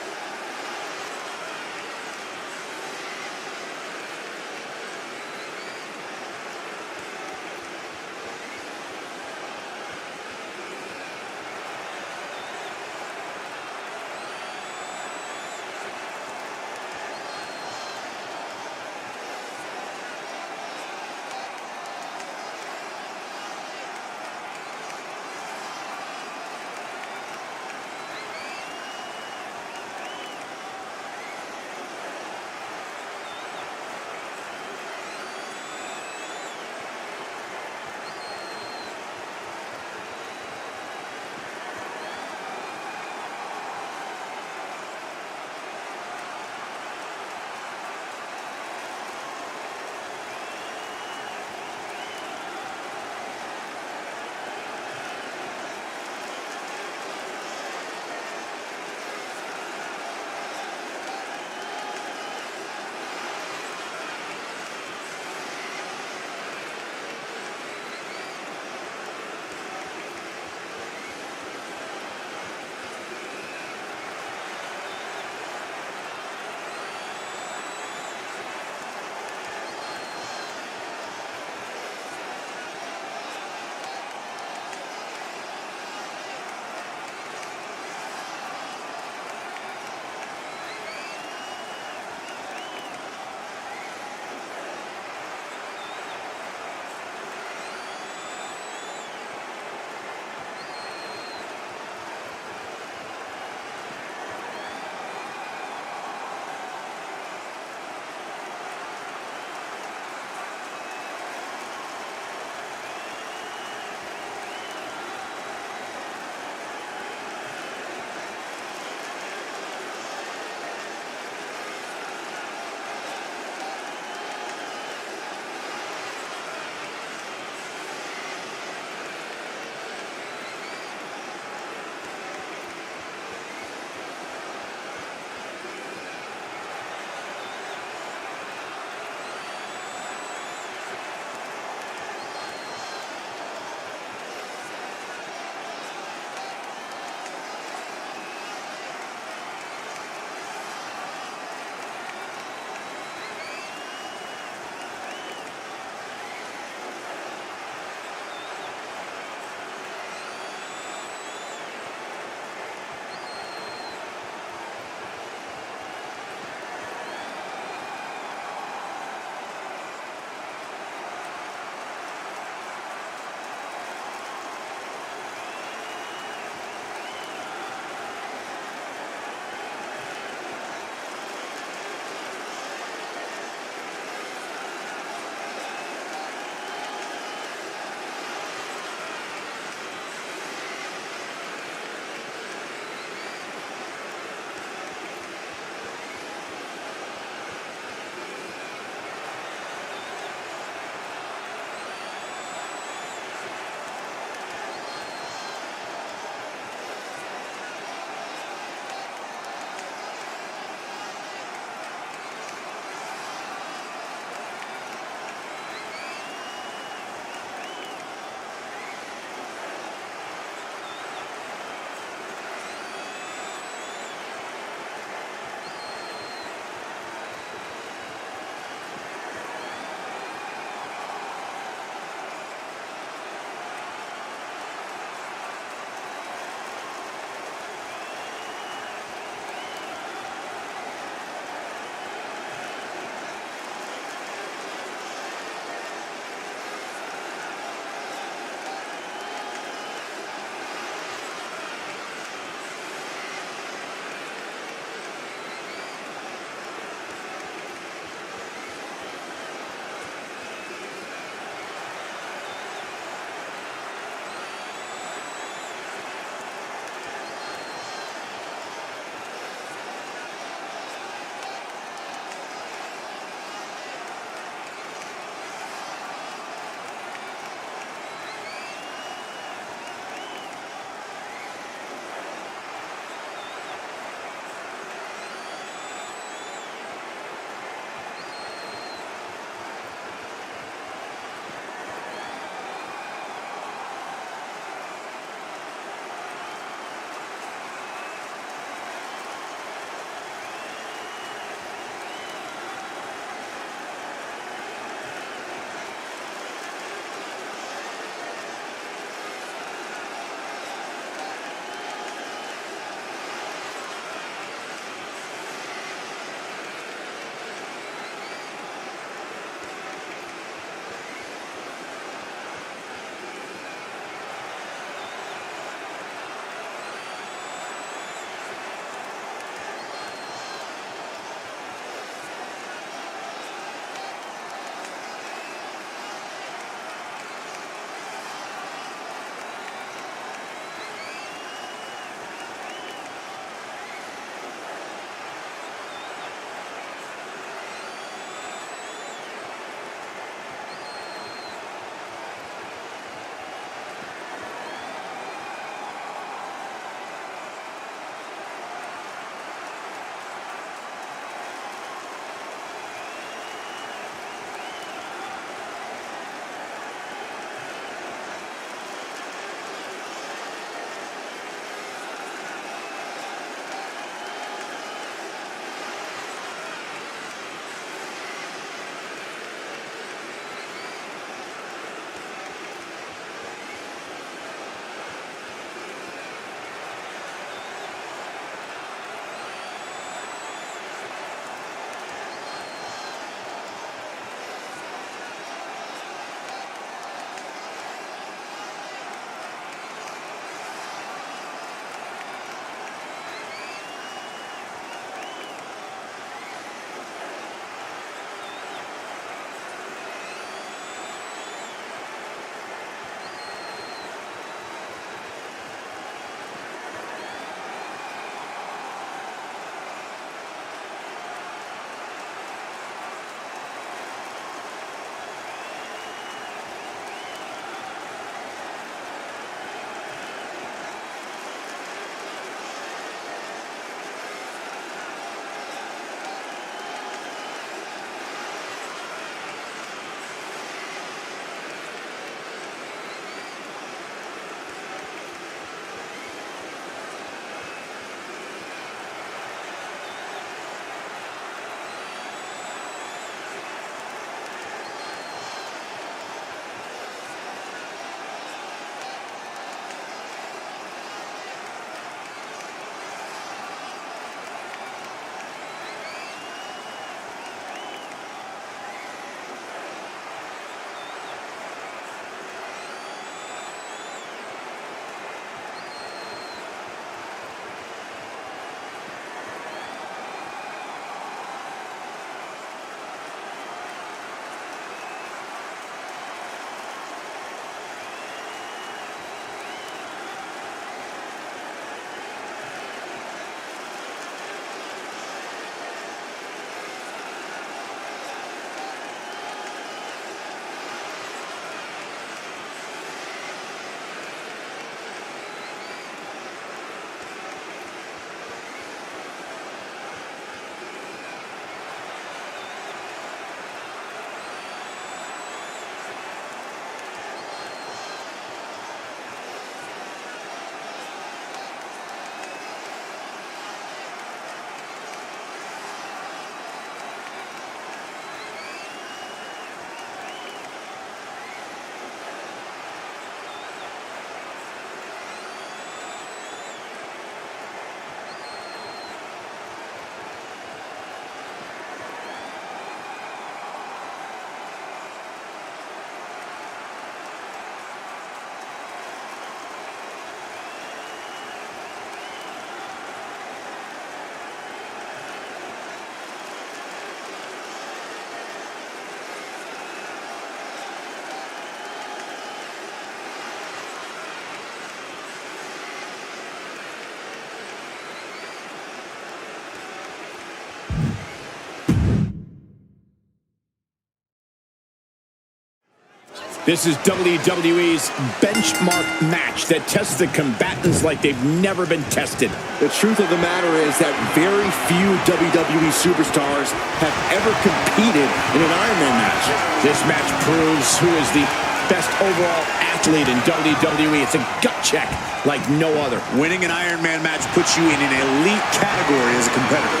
This is WWE's benchmark match that tests the combatants like they've never been tested. The truth of the matter is that very few WWE superstars have ever competed in an Iron Man match. This match proves who is the best overall athlete in WWE. It's a gut check like no other. Winning an Iron Man match puts you in an elite category as a competitor.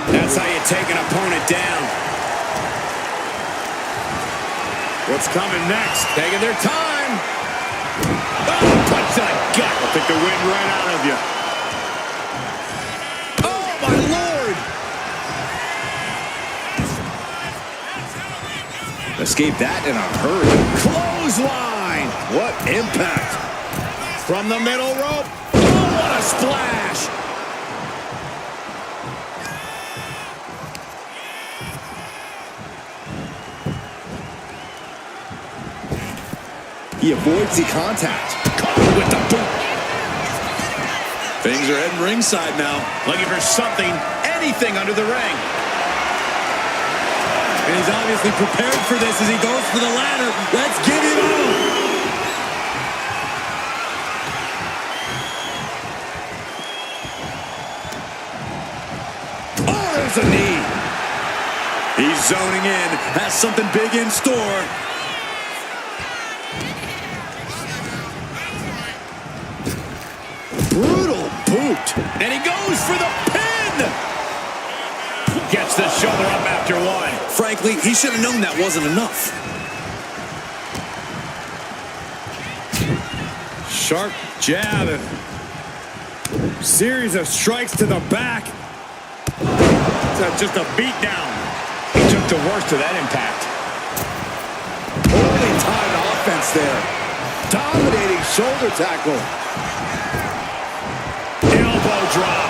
That's how you take an opponent down. What's coming next? Taking their time. Oh, punch to the gut. I'll take the wind right out of you. Oh, my Lord. Escaped that in a hurry. Clothesline. What impact. From the middle rope. Oh, what a splash. He avoids the contact. With the boot. Things are heading ringside now. Looking for something, anything under the ring. And he's obviously prepared for this as he goes for the ladder. Let's get it on. Oh, there's a knee. He's zoning in. Has something big in store. Brutal boot. And he goes for the pin. Gets the shoulder up after one. Frankly, he should have known that wasn't enough. Sharp jab. Series of strikes to the back. Just a beat down. He took the worst of that impact. Holy timed offense there. Dominating shoulder tackle. Elbow drop.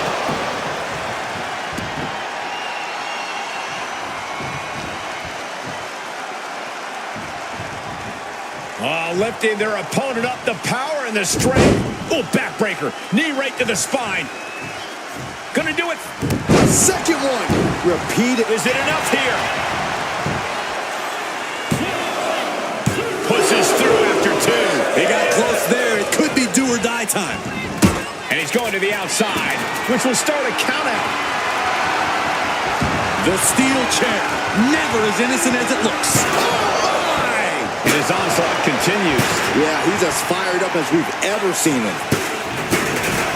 Oh, lifting their opponent up, the power and the strength. Oh, backbreaker. Knee right to the spine. Gonna do it. Second one. Repeat it. Is it enough here? Pushes through after two. He got close there. It could be do or die time. And he's going to the outside, which will start a count out. The steel chair. Never as innocent as it looks. And his onslaught continues. Yeah, he's as fired up as we've ever seen him.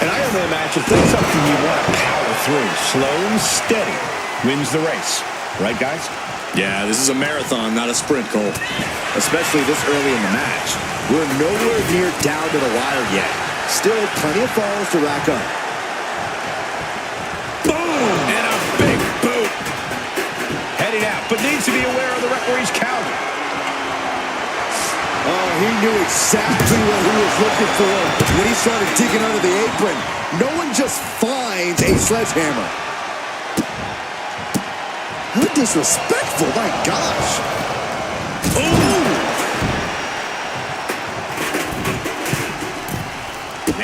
An Iron Man match, if that's something you want to power through, slow and steady, wins the race. Right, guys? Yeah, this is a marathon, not a sprint, Cole. Especially this early in the match. We're nowhere near down to the wire yet. Still plenty of falls to rack up. Boom! And a big boot. Heading out, but needs to be aware of the referee's count. Oh, he knew exactly what he was looking for when he started digging under the apron. No one just finds a sledgehammer. How disrespectful, my gosh. Ooh!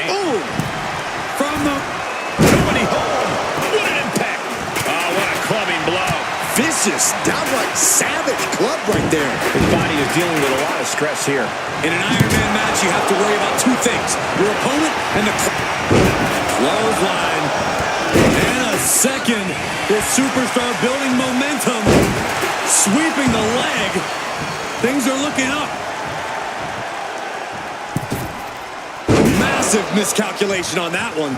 Oh! From the... Nobody home. What an impact. Oh, what a clubbing blow. Vicious, downright savage club right there. His body is dealing with a lot of stress here. In an Iron Man match, you have to worry about two things. Your opponent and the clothesline. And a second. This superstar building momentum. Sweeping the leg. Things are looking up. Massive miscalculation on that one.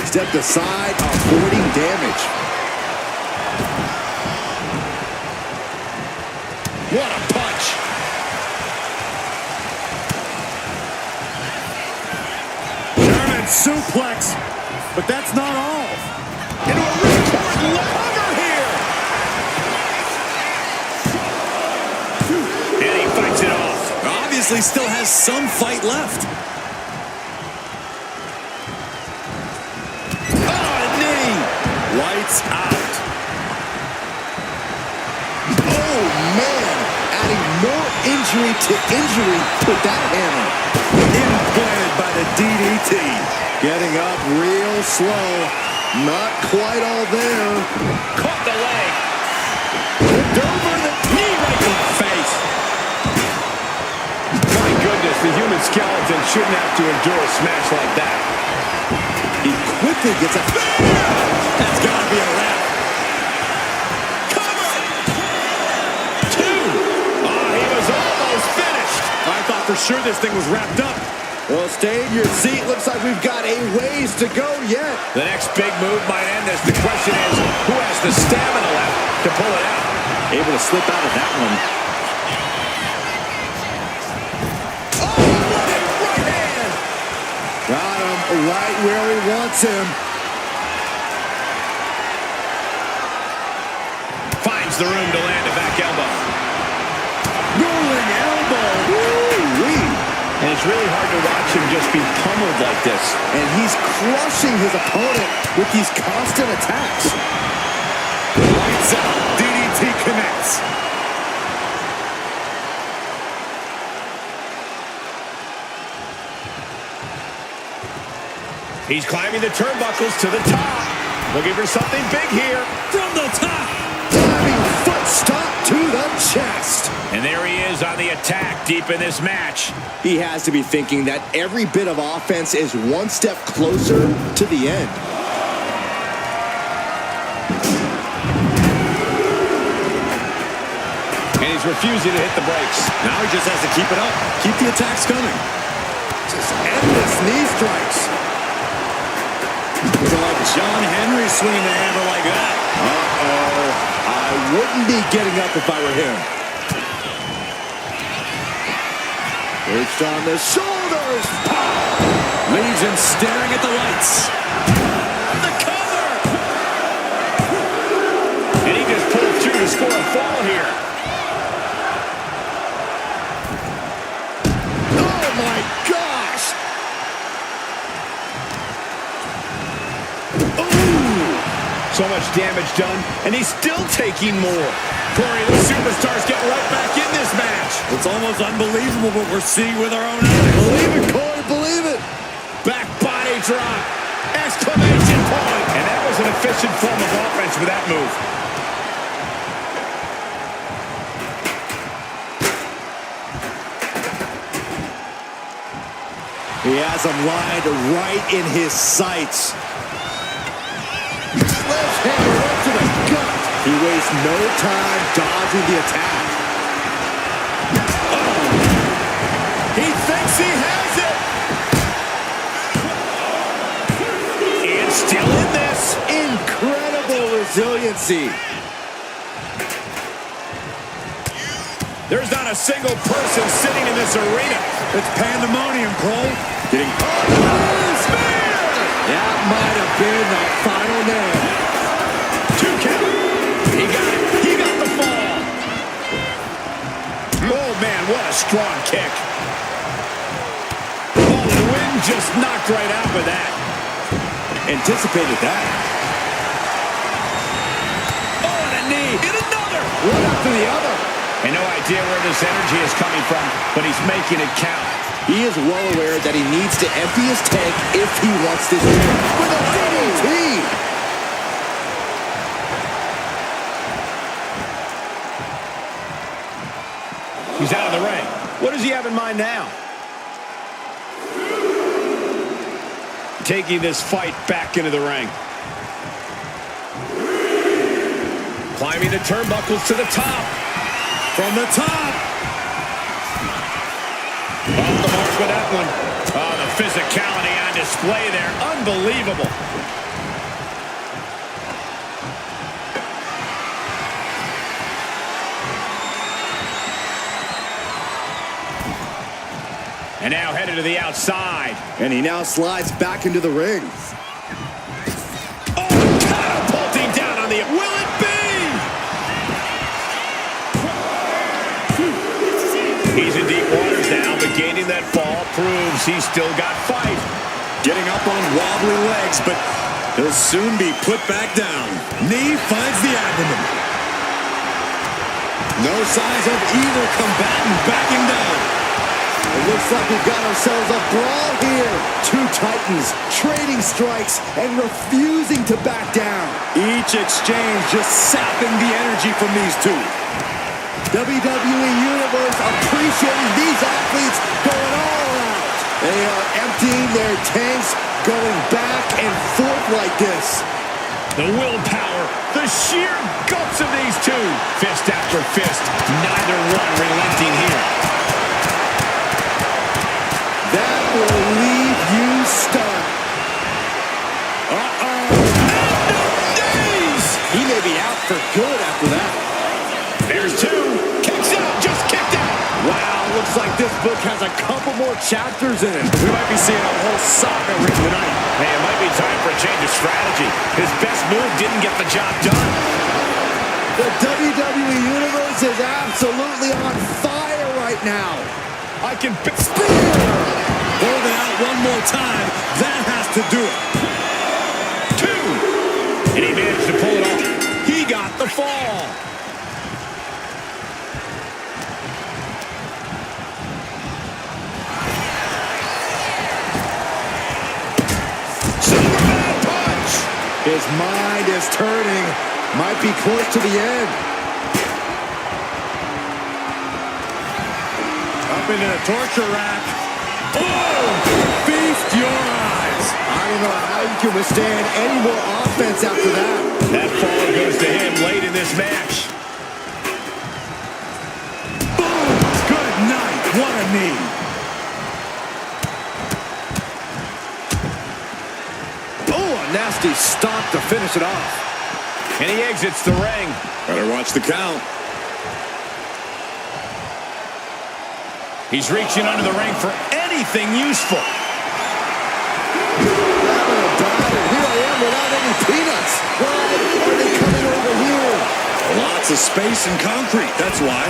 Stepped aside, avoiding damage. What a punch. German suplex. But that's not all. Into a ripcord lever here. And he fights it off. Obviously still has some fight left. Oh, a knee. Lights out. injury to injury with that hammer. Implanted by the DDT. Getting up real slow. Not quite all there. Caught the leg. Flipped over the knee right in the face. My goodness, the human skeleton shouldn't have to endure a smash like that. He quickly gets a... That's got to be a wrap. Cover! 2. Oh, he was almost finished. I thought for sure this thing was wrapped up. Well, stay in your seat. Looks like we've got a ways to go yet. The next big move might end this. The question is, who has the stamina left to pull it out? Able to slip out of that one. Oh, what a right hand! Got him right where he wants him. Finds the room to land a back elbow. Rolling elbow. Woo-wee. And it's really hard to watch him just be pummeled like this. And he's crushing his opponent with these constant attacks. Lights out. DDT connects. He's climbing the turnbuckles to the top. Looking for something big here. From the top. Diving foot stomp to the chest. And there he is on the attack deep in this match. He has to be thinking that every bit of offense is one step closer to the end. And he's refusing to hit the brakes. Now he just has to keep it up. Keep the attacks coming. Just endless knee strikes. Looking like John Henry swinging the hammer like that. Uh-oh. I wouldn't be getting up if I were him. Perched on the shoulders. Leaves him staring at the lights. The cover! And he just pulled through to score a fall here. Oh, my gosh. So much damage done, and he's still taking more. Corey, the superstars get right back in this match. It's almost unbelievable what we're seeing with our own eyes. Believe it, Corey, believe it. Back body drop. Exclamation point. And that was an efficient form of offense with that move. He has him lined right in his sights. Sledgehammer right to the gut. He wastes no time dodging the attack. Oh. He thinks he has it. And still in this. Incredible resiliency. There's not a single person sitting in this arena. It's pandemonium, Cole. Getting spear. That might have been the final nail. 2 count. He got it. He got the fall. Oh, man, what a strong kick. Oh, the wind just knocked right out with that. Anticipated that. Oh, and a knee. And another. One after the other. And no idea where this energy is coming from, but he's making it count. He is well aware that he needs to empty his tank if he wants this win. With a DDT. He's out of the ring. What does he have in mind now? Taking this fight back into the ring. Climbing the turnbuckles to the top. From the top. Off the mark with that one. Oh, the physicality on display there. Unbelievable. And now headed to the outside. And he now slides back into the ring. Oh, catapulting down on the... Will it be? He's in deep waters now, but gaining that fall proves he's still got fight. Getting up on wobbly legs, but he'll soon be put back down. Knee finds the abdomen. No signs of either combatant backing down. It looks like we've got ourselves a brawl here. Two titans trading strikes and refusing to back down. Each exchange just sapping the energy from these two. WWE Universe appreciating these athletes going all out. They are emptying their tanks, going back and forth like this. The willpower, the sheer guts of these two. Fist after fist, neither one relenting here. That will leave you stunned. Days! He may be out for good after that. There's two. Kicks out, just kicked out. Wow, looks like this book has a couple more chapters in it. We might be seeing a whole saga ring tonight. Hey, it might be time for a change of strategy. His best move didn't get the job done. The WWE Universe is absolutely on fire right now. I can... Spear! Hold it out one more time. That has to do it. Two. And he managed to pull it off. He got the fall. Superman punch. His mind is turning. Might be close to the end. Up into the torture rack. Oh! Feast your eyes. I don't know how you can withstand any more offense after that. That fall goes to him late in this match. Boom! Good night. What a knee. Oh, a nasty stop to finish it off. And he exits the ring. Better watch the count. He's reaching under the ring for anything useful. Here I am without any peanuts. Why are they coming over here? Lots of space and concrete. That's why.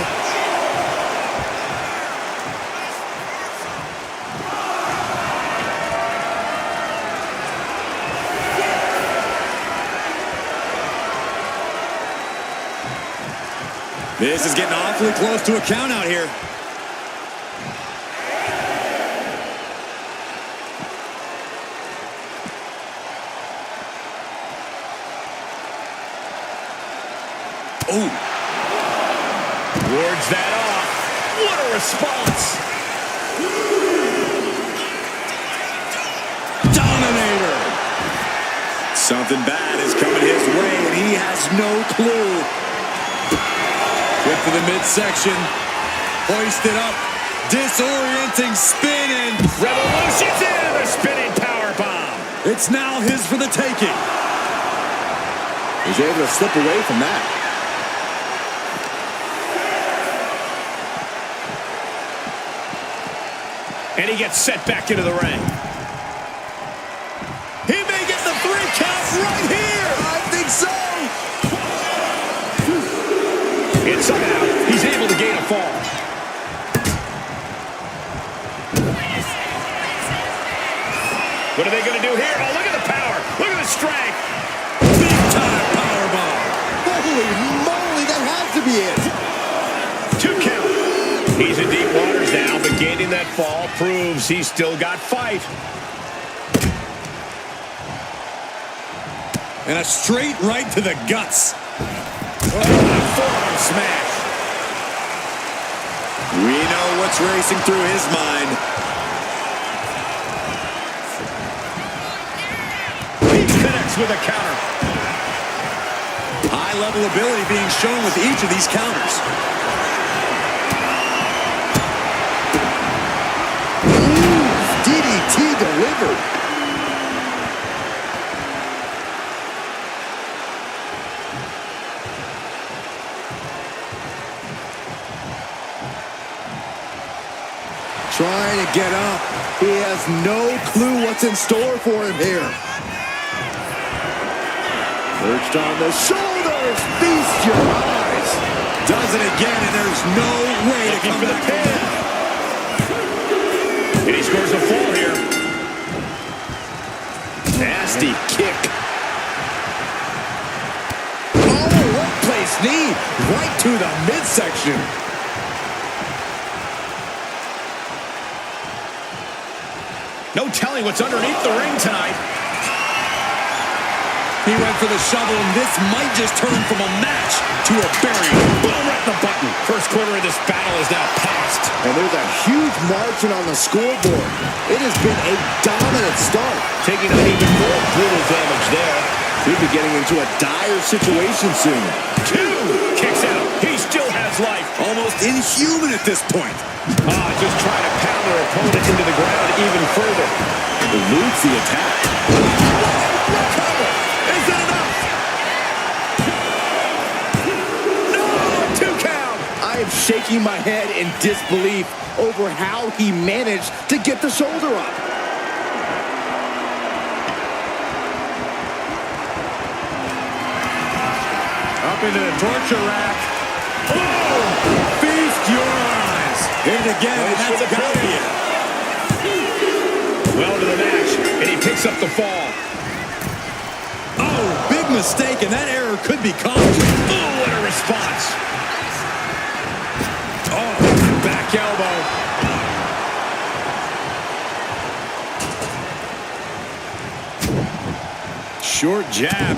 This is getting awfully close to a count out here. Oh. Wards that off. What a response. Dominator. Something bad is coming his way, and he has no clue. Get to the midsection. Hoisted up. Disorienting spin and Revolution's in the spinning powerbomb. it's now his for the taking. He's able to slip away from that. And he gets set back into the ring. He may get the 3 count right here. I think so. And somehow, he's able to gain a fall. What are they going to do here? Oh, look at the power. Look at the strength. Big time powerbomb. Holy moly, that has to be it. 2 count. He's in deep waters now, but gaining that fall proves he's still got fight. And a straight right to the guts. Oh, forearm smash. We know what's racing through his mind. He connects with a counter. High-level ability being shown with each of these counters. DDT delivered. Trying to get up. He has no clue what's in store for him here. Perched on the shoulders. Feast your eyes. Does it again, and there's no way to Looking come for the back pin. from that. And he scores a fall here. Nasty kick. Oh, what place knee right to the midsection. No telling what's underneath the ring tonight. He went for the shovel, and this might just turn from a match to a burying. Boom, right in the button. First quarter of this battle is now past. And there's a huge margin on the scoreboard. It has been a dominant start. Taking on even more brutal damage there. We'll be getting into a dire situation soon. 2 kicks out. He still has life. Almost inhuman at this point. Just trying to pound their opponent into the ground even further. Eludes the attack. Recover. Is it enough? No, 2 count. I am shaking my head in disbelief over how he managed to get the shoulder up. Up into the torture rack. Oh! Feast your eyes. Hit it again, and that's got to be it. Well into the match, and he picks up the fall. Oh, big mistake, and that error could be costly. Oh, what a response. Oh, back elbow. Short jab.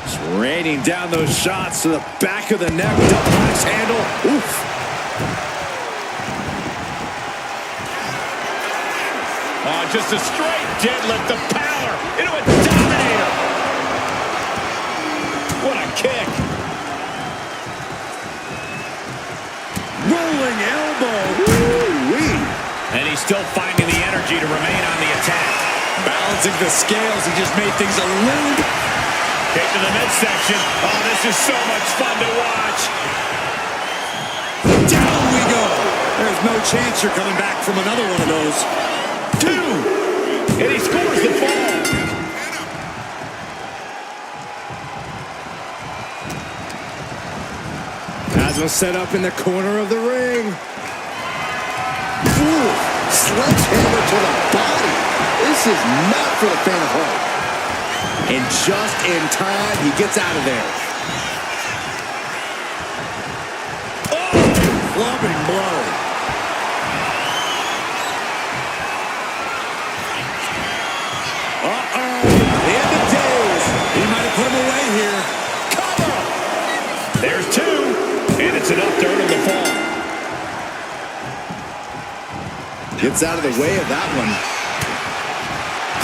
Just raining down those shots to the back of the neck. Double axe handle. Oof. Oh, just a straight deadlift of power into a dominator. What a kick. Rolling elbow. Woo-wee. And he's still finding the energy to remain on the attack. Balancing the scales, he just made things a little... Kick to the midsection. Oh, this is so much fun to watch. Down we go. There's no chance you're coming back from another one of those. 2. And he scores the fall. Asma set up in the corner of the ring. Ooh, sledgehammer to the body. This is not for the faint of heart. And just in time, he gets out of there. Oh, clubbing blow. Uh-oh, the end of days. He might have put him away here. Cover. There's 2. And it's enough to earn him the fall. Gets out of the way of that one.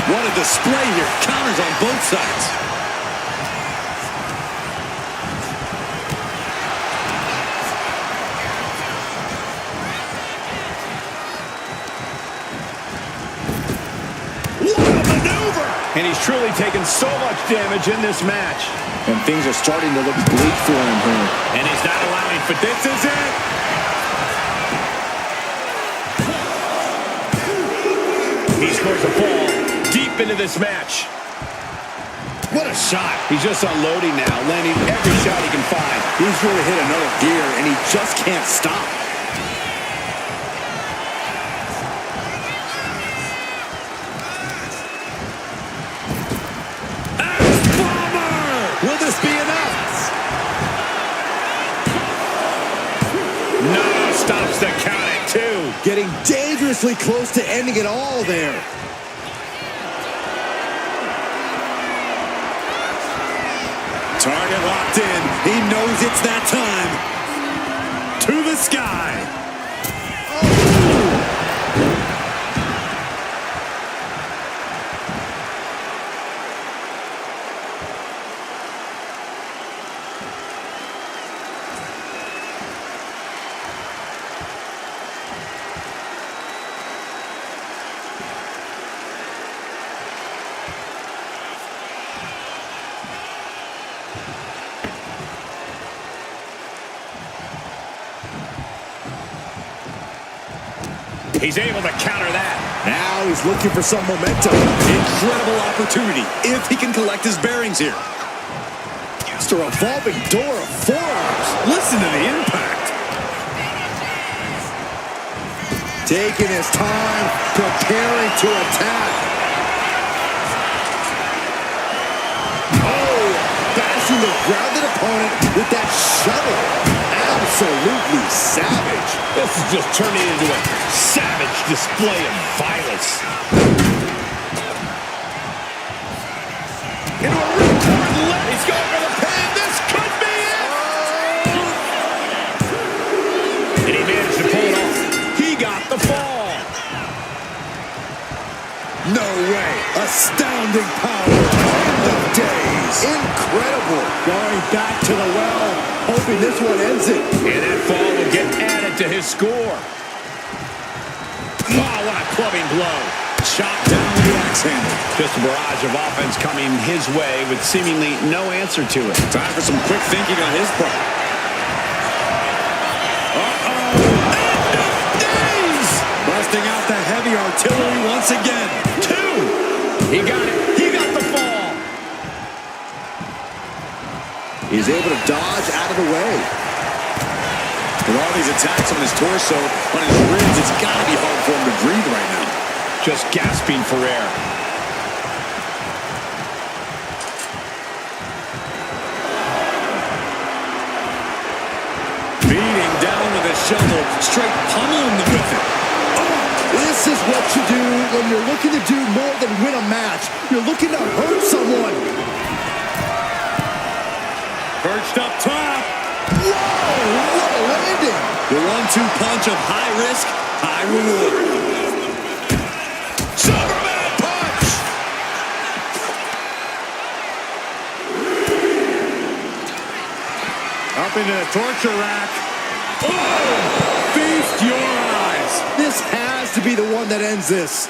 What a display here. Counters on both sides. What a maneuver! And he's truly taken so much damage in this match. And things are starting to look bleak for him here. And he's not allowing for this is it. He scores a fall deep into this match. What a shot. He's just unloading now, landing every shot he can find. He's really hit another gear, and he just can't stop. Will this be enough? No, stops the count at 2. Getting dangerously close to ending it all there. Target locked in. He knows it's that time. To the sky. He's able to counter that. Now he's looking for some momentum. Incredible opportunity if he can collect his bearings here. Just a revolving door of forearms. Listen to the impact. Taking his time, preparing to attack. Oh, bash punishing the grounded opponent with that shovel. Absolutely savage. This is just turning into a savage display of violence. Into a ripcord leg. He's going for the pin. This could be it. And he managed to pull it off. He got the fall. No way. Astounding power. End of days. Incredible. Going back to the well, hoping this one ends it. And that fall will get added to his score. Oh, what a clubbing blow. Chopped down with the axe handle. Just a barrage of offense coming his way with seemingly no answer to it. Time for some quick thinking on his part. Busting out the heavy artillery once again. 2. He got it. He got the fall. He's able to dodge out of the way. With all these attacks on his torso, on his ribs, it's got to be hard for him to breathe right now. Just gasping for air. Beating down with a shovel, straight pummeling them with it. This is what you do when you're looking to do more than win a match. You're looking to hurt someone. Perched up top. Whoa, what a landing. The 1-2 punch of high risk, high reward. Superman punch! Up into the torture rack. Oh! Feast your eyes. This has to be the one that ends this.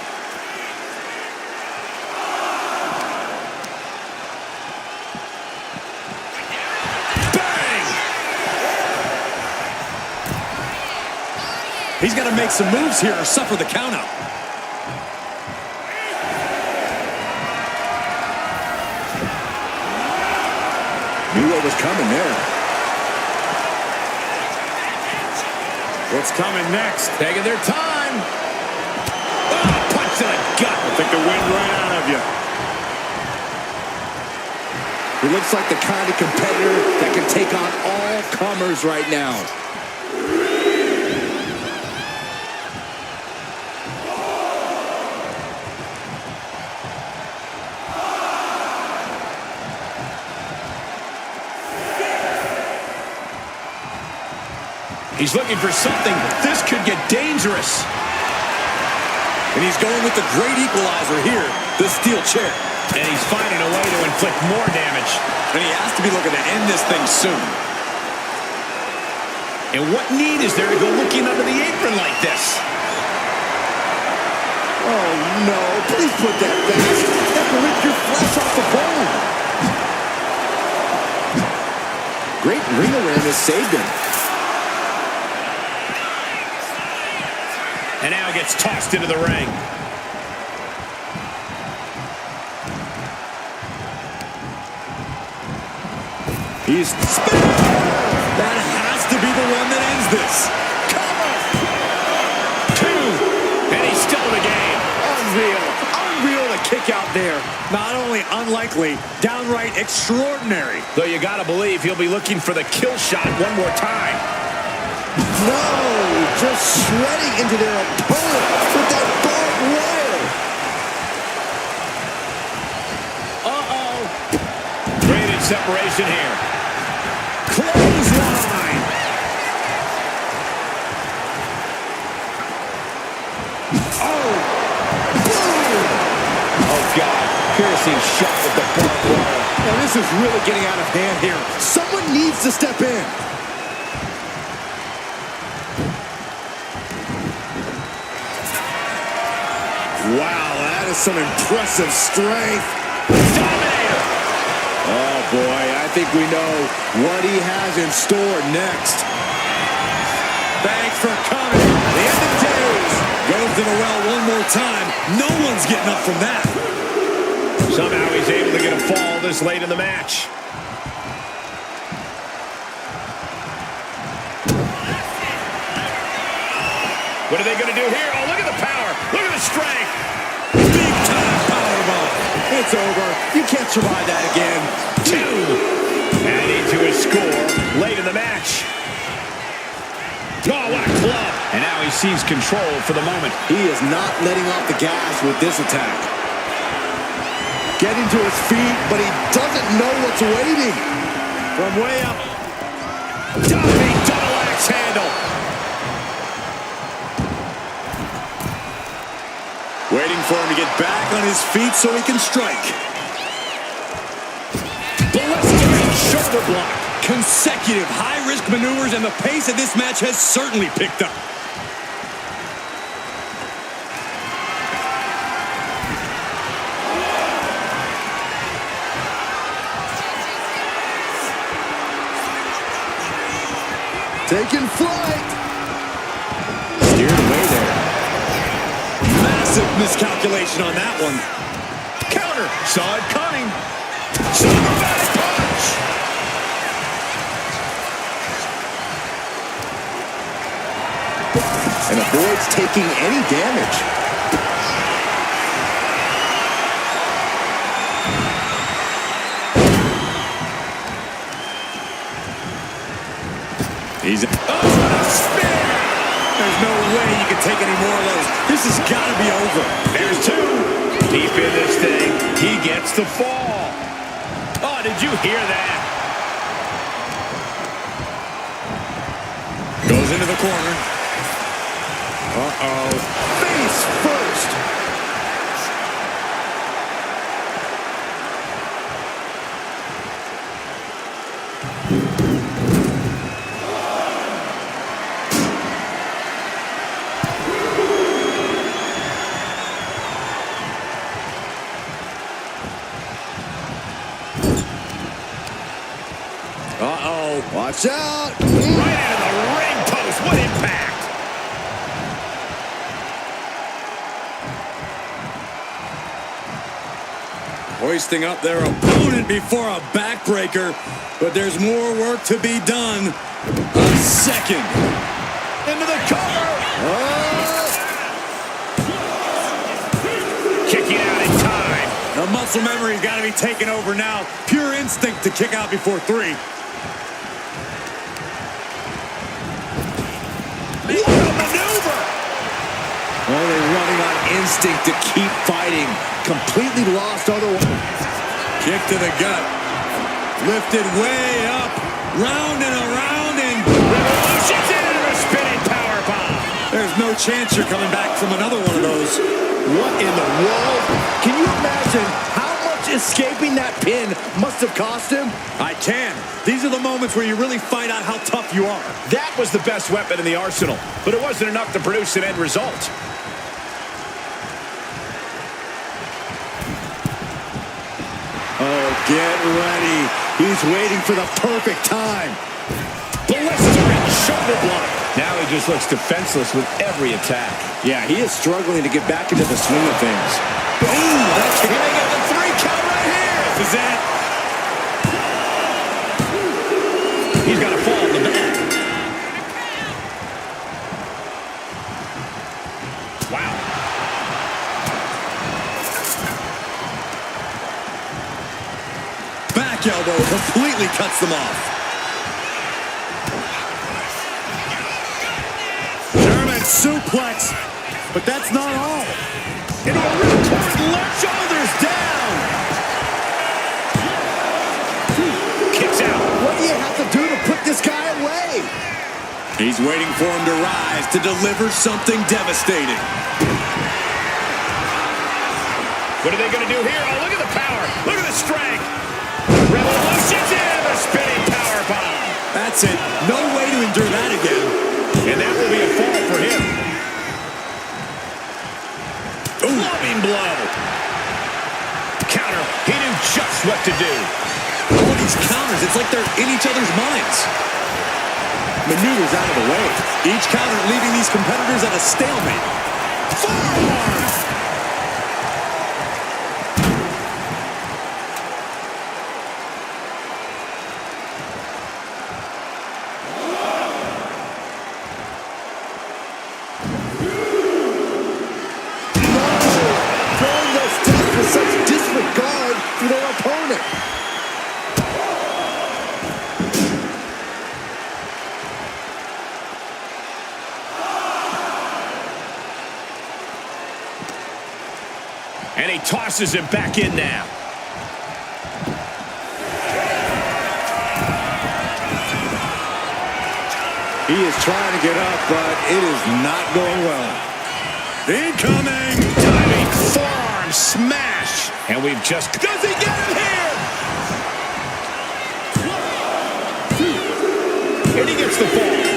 Bang! He's got to make some moves here or suffer the countout. Knew what was coming there. What's coming next? Taking their time. Oh, punch to the gut. I'll take the wind right out of you. He looks like the kind of competitor that can take on all comers right now. He's looking for something. This could get dangerous. And he's going with the great equalizer here, the steel chair. And he's finding a way to inflict more damage. And he has to be looking to end this thing soon. And what need is there to go looking under the apron like this? Oh, no. Please put that back. That will rip your flesh off the bone. Great ring awareness saved him. And now gets tossed into the ring. He's spinning. That has to be the one that ends this. Cover. 2. And he's still in the game. Unreal. Unreal to kick out there. Not only unlikely, downright extraordinary. Though you gotta believe he'll be looking for the kill shot one more time. No, just shredding into their opponent with that barbed wire. Uh-oh. Created separation here. Clothesline. Oh, boom. Oh, God. Piercing shot with the barbed wire. Now this is really getting out of hand here. Someone needs to step in. Wow, that is some impressive strength. Dominator. Oh, boy, I think we know what he has in store next. Thanks for coming. The end of days. Goes to the well one more time. No one's getting up from that. Somehow he's able to get a fall this late in the match. What are they going to do here? Oh, look at the power. Look at the strength. Big time powerbomb. It's over. You can't survive that again. 2. score late in the match. Oh, what a club. And now he sees control for the moment. He is not letting off the gas with this attack. Getting to his feet, but he doesn't know what's waiting. From way up. Diving double axe handle. Waiting for him to get back on his feet so he can strike. Blistering shoulder block. Consecutive high-risk maneuvers, and the pace of this match has certainly picked up. Taking flight. Steered away there. Massive miscalculation on that one. Counter. Saw it coming. Supermatic punch. And avoids taking any damage. He's what a spear! There's no way you can take any more of those. This has got to be over. There's two. Deep in this thing. He gets the fall. Oh, did you hear that? Goes into the corner. Uh-oh. Face first. Uh-oh. Watch out. Right into the ring post. What impact. Hoisting up their opponent before a backbreaker, but there's more work to be done. A second. Into the cover. Kicking out in time. The muscle memory's got to be taken over now. Pure instinct to kick out before three. What a maneuver. Only running on instinct to keep fighting. Completely lost otherwise. Kick to the gut. Lifted way up. Round and around and Revolution's into a spinning powerbomb. there's no chance you're coming back from another one of those. What in the world? Can you imagine how much escaping that pin must have cost him? I can. These are the moments where you really find out how tough you are. That was the best weapon in the arsenal, but it wasn't enough to produce an end result. Oh, get ready. He's waiting for the perfect time. Blistering shoulder block. Now he just looks defenseless with every attack. Yeah, he is struggling to get back into the swing of things. Boom! That's going to get the 3 count right here. This is it. He's got a fall in the back. Wow. Back elbow completely cuts them off. German suplex, but that's not all. Into a ripcord left shoulders down. Kicks out. What do you have to do to put this guy away? He's waiting for him to rise to deliver something devastating. What are they going to do here? Oh, look at the power. Look at the strength. Revolution's in the spinning power bomb. That's it. No way to endure that again. And that will be a fall for him. Loving blow. Counter. He knew just what to do. Oh, these counters, it's like they're in each other's minds. Maneuvers out of the way. Each counter leaving these competitors at a stalemate. Forearm! Throwing those steps with such disregard for their opponent. And he tosses him back in now. He is trying to get up, but it is not going well. Incoming! Diving forearm smash! And we've just... Does he get him here? And he gets the fall.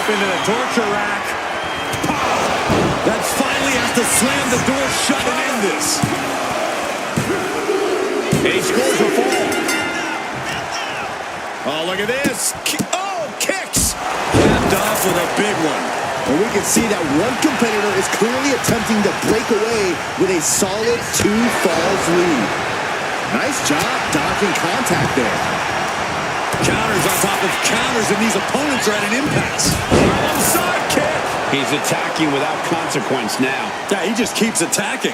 Into the torture rack. That finally has to slam the door shut and end this. And he scores a fall. Oh, look at this. Oh, kicks. Capped off with a big one. And we can see that one competitor is clearly attempting to break away with a solid 2 falls lead. Nice job dodging contact there. Counters on top of counters, and these opponents are at an impasse. Onside kick. He's attacking without consequence now. Yeah, he just keeps attacking.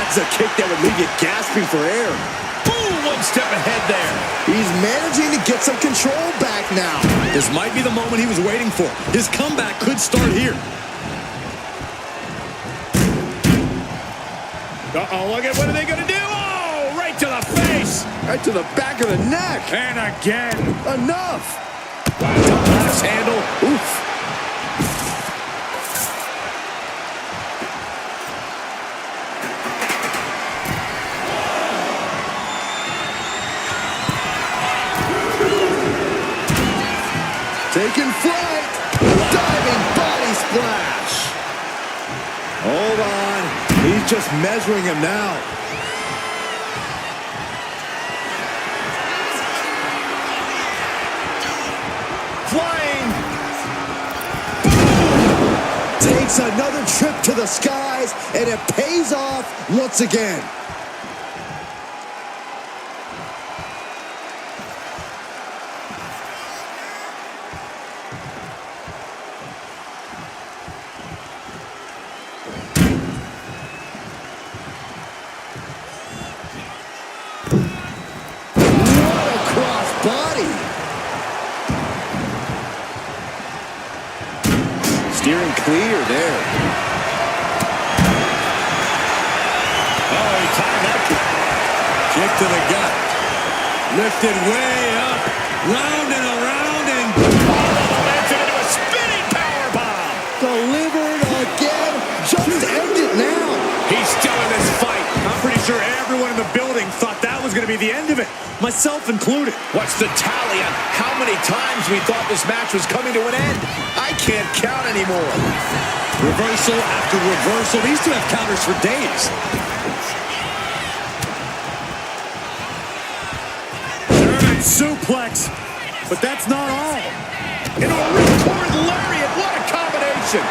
That's a kick that would leave you gasping for air. Boom! One step ahead there. He's managing to get some control back now. This might be the moment he was waiting for. His comeback could start here. Uh-oh, look at what are they going to do? Oh, right to the face. Right to the back of the neck. And again. Enough. Left handle. Oof. Taking flight. Diving body splash. Hold on. He's just measuring him now. Flying. Takes another trip to the skies, and it pays off once again. Steering clear there. Oh, he tied that. Kick to the gut. Lifted way up. Round and around and... Lands him into a spinning powerbomb. Delivered again. Just end it now. He's still in this fight. I'm pretty sure everyone in the building thought that was going to be the end of it. Myself included. What's the tally on how many times we thought this match was coming to an end? I can't count anymore. Reversal after reversal. These two have counters for days. German suplex. But that's not all. Into a ripcord lariat. What a combination.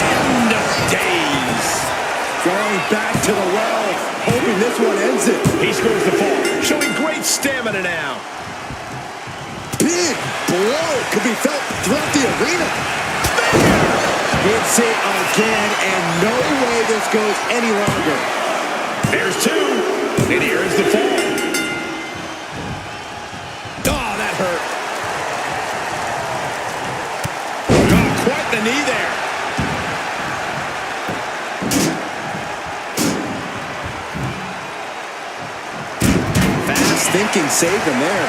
End of days. Going back to the well, hoping this one ends it. He scores the fall, showing great stamina now. Big blow could be felt throughout the arena. Hits it again, and no way this goes any longer. There's 2, and here's the fall. Oh, that hurt. Oh, quite the knee there. Thinking saved him there.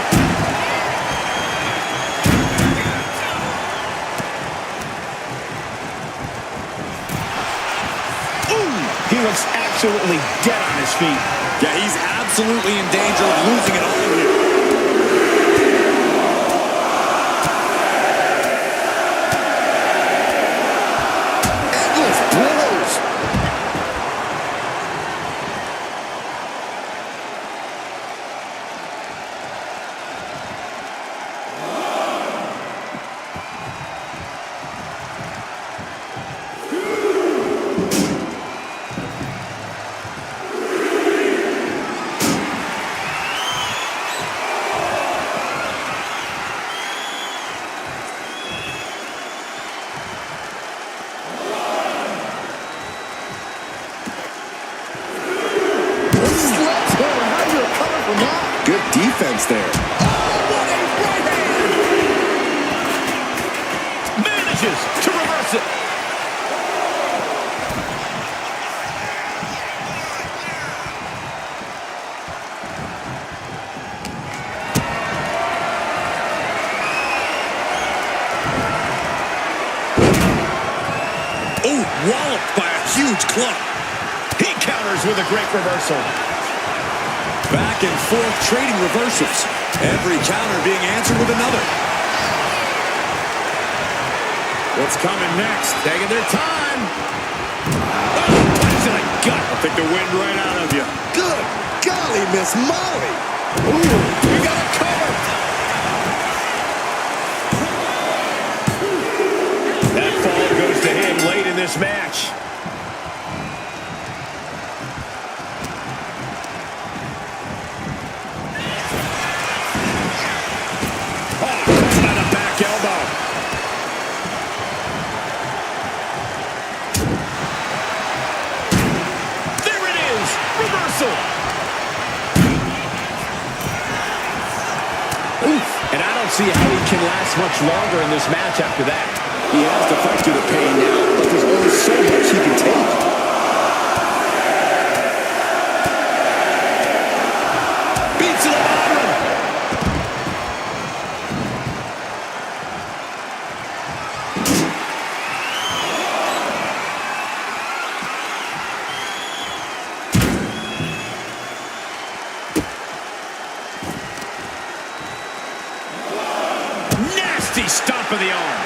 Ooh, he looks absolutely dead on his feet. Yeah, he's absolutely in danger of losing it all here. Endless blows. defense there. Oh, what a right hand! Manages to reverse it. Oh, walloped by a huge club. He counters with a great reversal. Back and forth trading reversals. Every counter being answered with another. What's coming next? Taking their time. Oh, punch to the gut. I'll take the wind right out of you. Good golly, Miss Molly. Ooh, we got a cover. That fall goes to him late in this match. See how he can last much longer in this match after that. He has to fight through the pain now, but there's only so much he can take. Beats to the bottom. Stomp of the arm.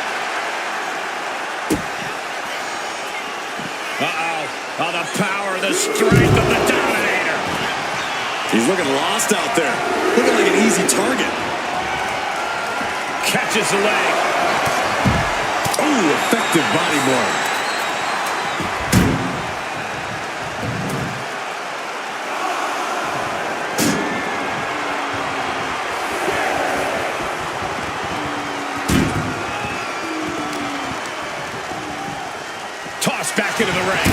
Uh-oh. Oh, the power, the strength of the Dominator. He's looking lost out there. Looking like an easy target. Catches the leg. Ooh, effective body blow. Back into the ring.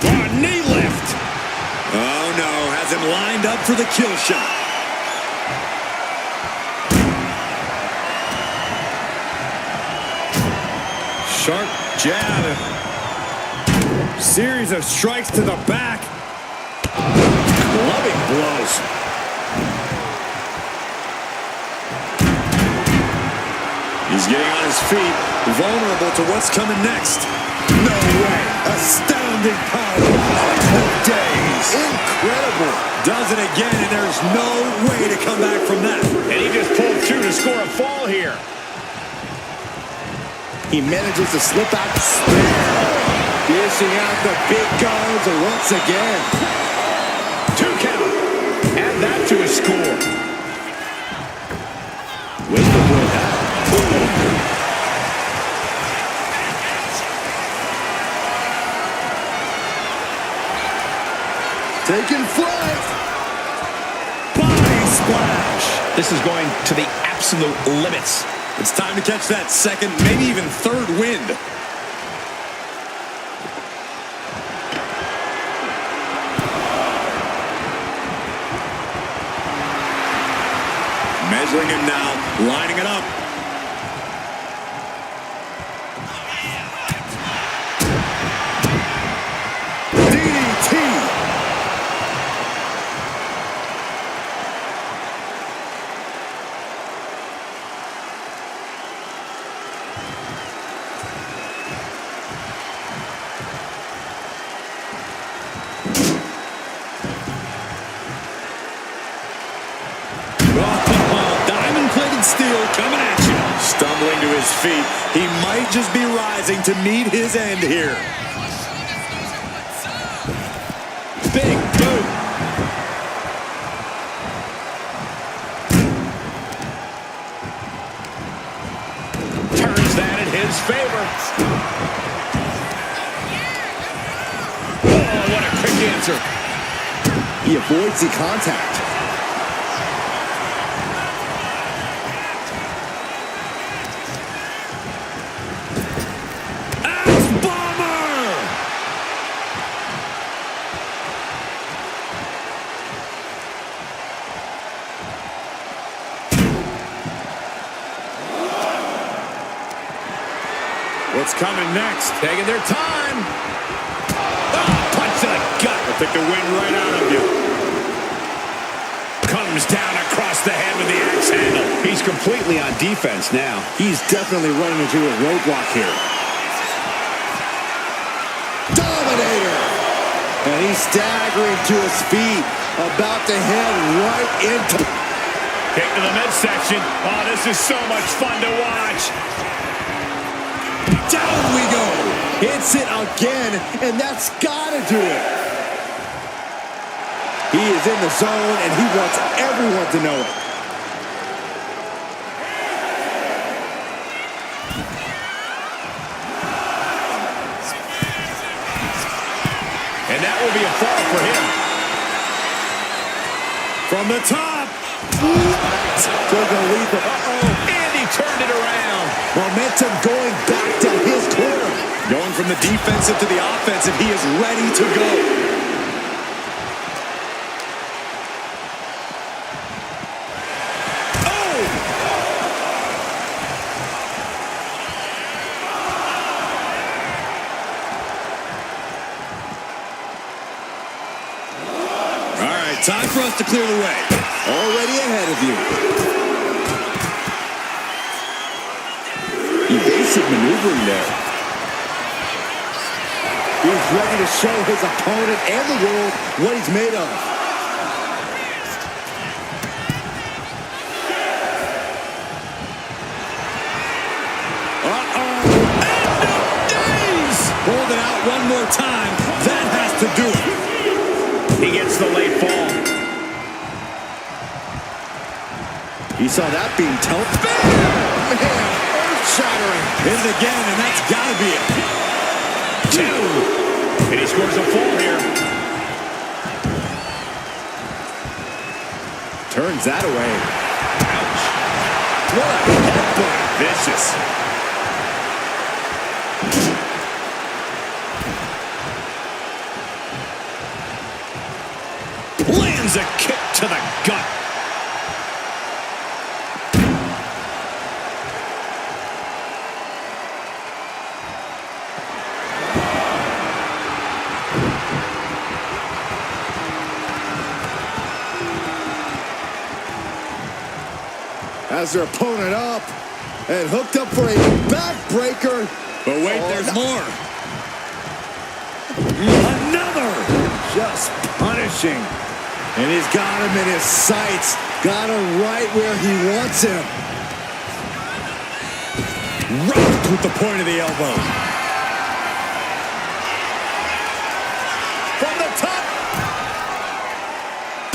Oh, knee lift. Oh, no. Has him lined up for the kill shot. Sharp jab. Series of strikes to the back. Clubbing blows. He's getting on his feet, vulnerable to what's coming next. No way. Astounding power. Oh, days. Incredible. Does it again, and there's no way to come back from that. And he just pulled two to score a fall here. He manages to slip out the spear. Dishing out the big guns once again. 2 count. Add that to his score. Way to avoid that. Taking flight. Body splash. This is going to the absolute limits. It's time to catch that second, maybe even third wind. Measuring him now, lining it up. DDT. Steel coming at you. Stumbling to his feet. He might just be rising to meet his end here. Big boot. Turns that in his favor. Oh, what a quick answer. He avoids the contact. What's coming next? Taking their time. Oh, punch to the gut. Will take the wind right out of you. Comes down across the head with the axe handle. He's completely on defense now. He's definitely running into a roadblock here. Dominator! And he's staggering to his feet, about to head right into... Kick to the midsection. Oh, this is so much fun to watch. Down we go. Hits it again, and that's got to do it. He is in the zone, and he wants everyone to know it. And that will be a fall for him. From the top. Took a leap. And he turned it around. Momentum going back to his corner. Going from the defensive to the offensive, he is ready to go. Time for us to clear the way. Already ahead of you. Evasive maneuvering there. He's ready to show his opponent and the world what he's made of. Hold it out one more time. That has to do it. He gets the late fall. He saw that being telephoned. Man, earth-shattering. Hit it again, and that's got to be it. 2. And he scores a fall here. Turns that away. Ouch. What a headbutt. Vicious. Lands a kick to the gut. Has their opponent up and hooked up for a backbreaker. But wait, there's more. Another. Just punishing. And he's got him in his sights. Got him right where he wants him. Rocked with the point of the elbow. From the top.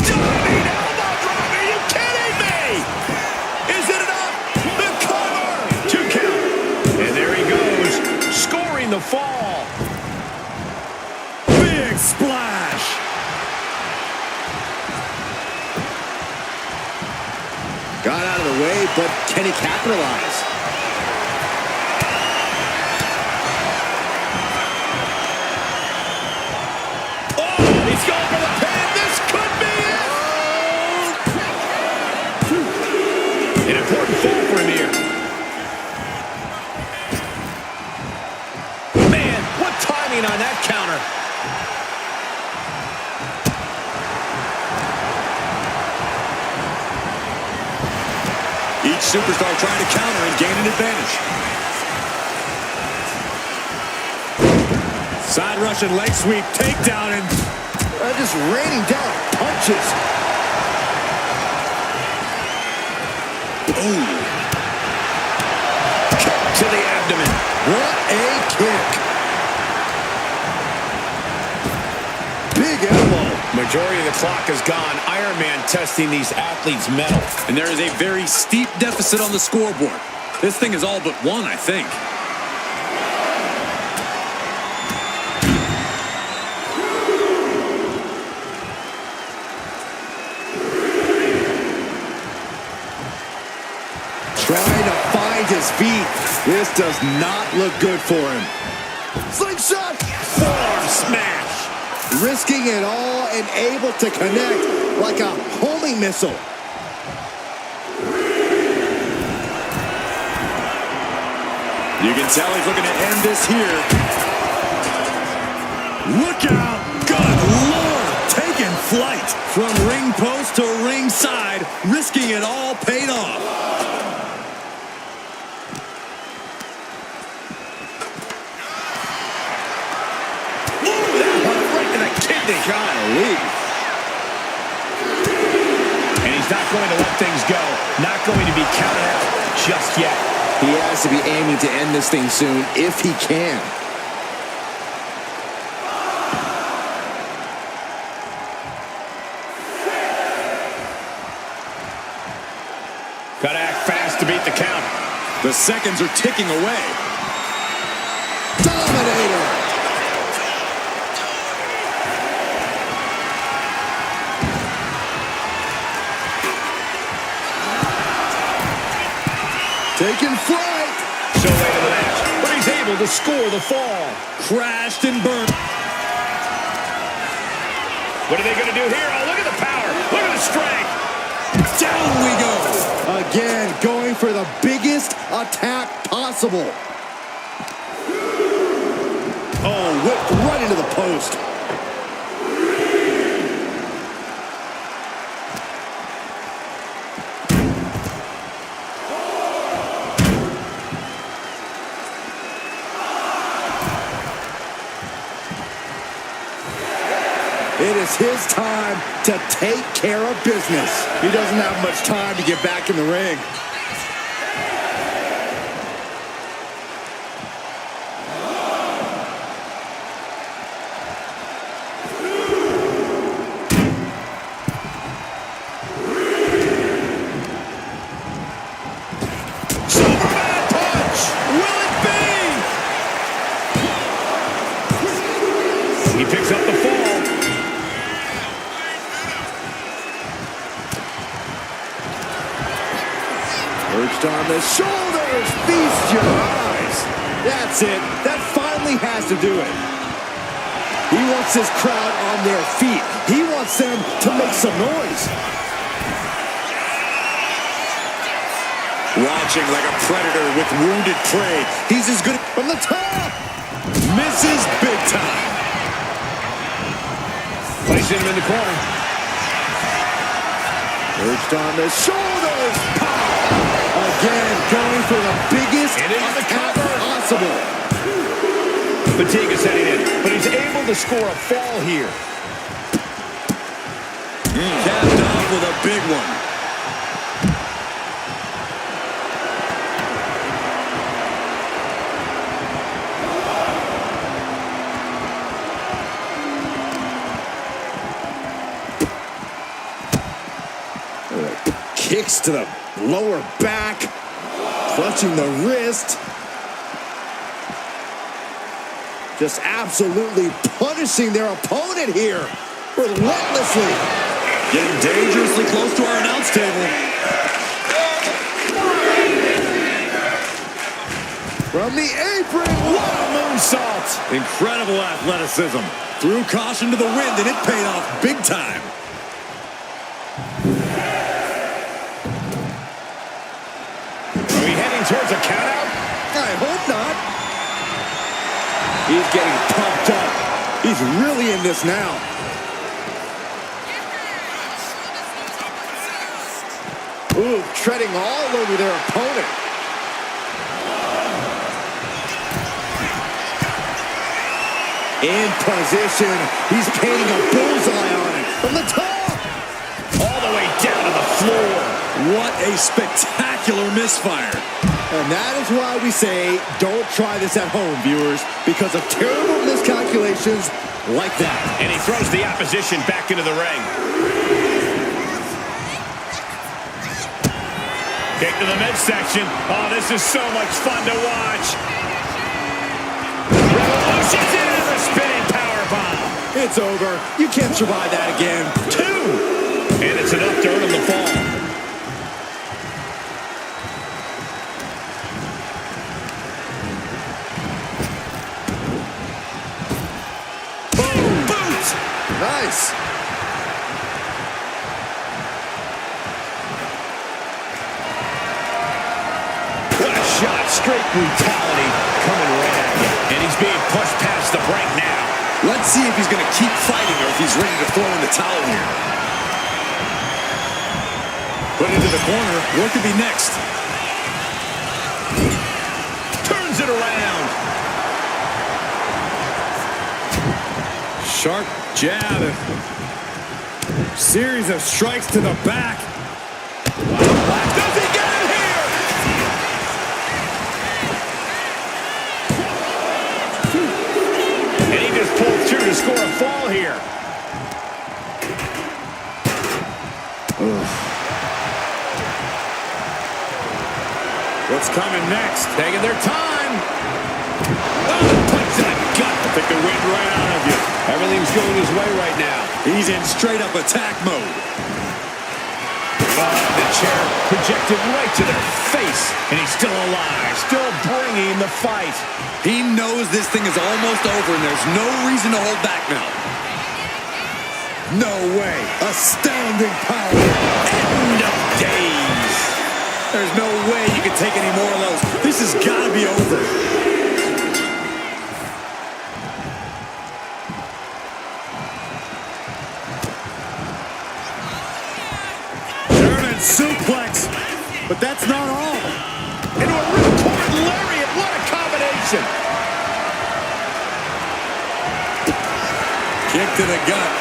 Diving elbow drop. Are you kidding me? Is it enough? The cover. 2 count. And there he goes. Scoring the fall. Big splash. Got out of the way, but can he capitalize? Oh, he's going for the pin. This could be it. An important fall for him here. Man, what timing on that counter. Each superstar trying to counter and gain an advantage. Side Russian leg sweep, takedown, and just raining down punches. Ooh. Kick to the abdomen. What a kick. Big elbow. Majority of the clock is gone. Iron Man testing these athletes' mettle. And there is a very steep deficit on the scoreboard. This thing is all but won, I think. Trying to find his feet. This does not look good for him. Slingshot! Forearm smash. Risking it all and able to connect like a homing missile. You can tell he's looking to end this here. Look out! Good Lord! Taking flight from ring post to ringside, risking it all paid off. Ooh, that one right to the kidney. Golly. And he's not going to let things go. Not going to be counted out just yet. He has to be aiming to end this thing soon, if he can. Gotta act fast to beat the count. The seconds are ticking away. Dominator! Taking flight! So late in the match, but he's able to score the fall. Crashed and burned. What are they going to do here? Oh, look at the power. Look at the strength. Down we go. Again, going for the biggest attack possible. Oh, whipped right into the post. It is his time to take care of business. He doesn't have much time to get back in the ring. Superman punch. Will it be? He picks up the fall. Perched on the shoulders, feast your eyes. That's it. That finally has to do it. He wants his crowd on their feet. He wants them to make some noise. Watching like a predator with wounded prey. He's as good From the top. misses big time. Placing him in the corner. Perched on the shoulders. Pow! Again, going for the biggest And into the attack cover. possible. Fatigue is setting in, but he's able to score a fall here. Capped off with a big one. Kicks to the lower back, clutching the wrist. Just absolutely punishing their opponent here, relentlessly. Getting dangerously close to our announce table. From the apron, What a moonsault. Incredible athleticism. Threw caution to the wind, and it paid off big time. Are we heading towards a countout? I hope not. He's getting pumped up. He's really in this now. Ooh, treading all over their opponent. In position. He's painting a bullseye on it. From the top. All the way down to the floor. What a spectacular misfire. And that is why we say, don't try this at home, viewers, because of terrible miscalculations like that. And he throws the opposition back into the ring. Kick to the midsection. Oh, this is so much fun to watch. Revolution's into the spinning powerbomb. It's over. You can't survive that again. 2. And it's enough to earn him the fall. Nice. What a shot straight brutality coming right at you. And he's being pushed past the break now. Let's see if he's going to keep fighting or if he's ready to throw in the towel here. Put into the corner. What could be next? Turns it around. Sharp jab. Series of strikes to the back. Does he get it here? And he just pulled through to score a fall here. What's coming next? Taking their time. Oh, punch to the gut. Took the wind right out of you. Everything's going his way right now. He's in straight-up attack mode. The chair projected right to their face. And he's still alive, still bringing the fight. He knows this thing is almost over, and there's no reason to hold back now. No way. Astounding power. End of days. There's no way you can take any more of those. This has got to be over. German suplex. But that's not all. Into a ripcord lariat. What a combination. Kick to the gut.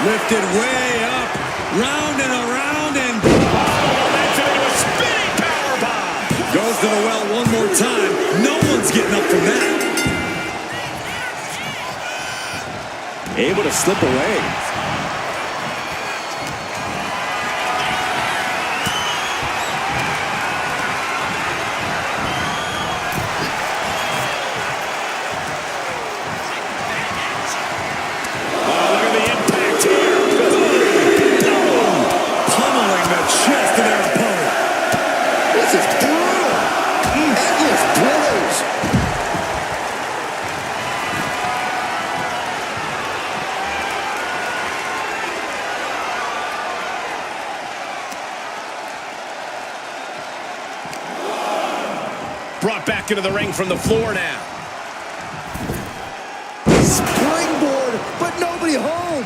Lifted way up. Round and around and... That's into a spinning powerbomb. Goes to the well one more time. No one's getting up from that. Able to slip away. Brought back into the ring from the floor now. Springboard, but nobody home.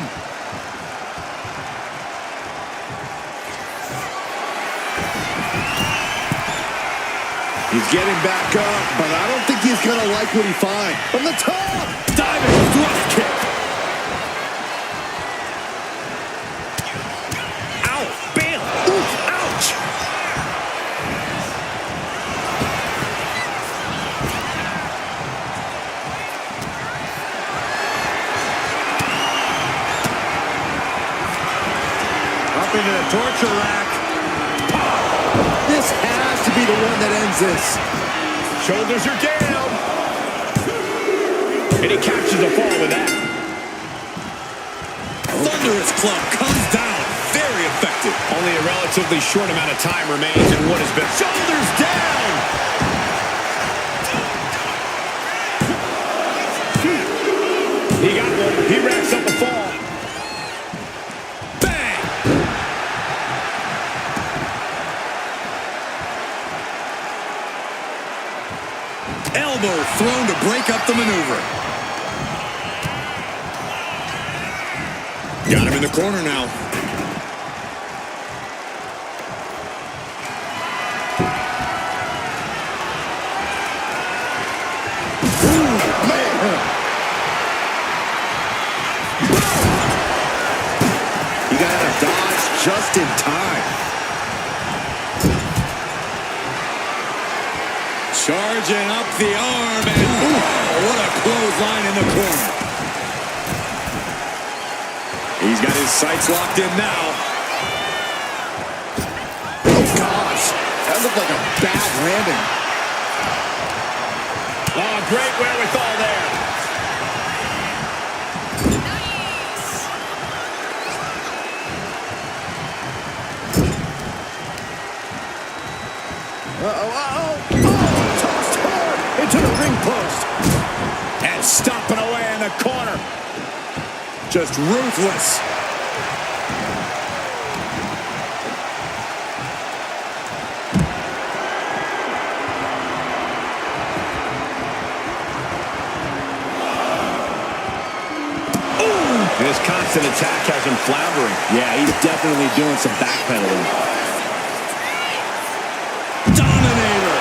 He's getting back up, but I don't think he's going to like what he finds. From the top, diving thrust kick. Ow, bam, oof, ouch. Up into the torture rack. This has to be the one that ends this. Shoulders are down. And he captures the fall with that. Thunderous club comes down. Very effective. Only a relatively short amount of time remains in what has been. Shoulders down. He got one. He wraps up the fall. Elbow thrown to break up the maneuver. Got him in the corner now. Ooh, man. He got out of dodge just in time. Charging up the arm, and what a clothesline in the corner. He's got his sights locked in now. Oh, gosh. That looked like a bad landing. Oh, great wherewithal there. Tossed hard into the ring post. And stomping away in the corner. Just ruthless. this constant attack has him floundering. Yeah, he's definitely doing some backpedaling. Dominator.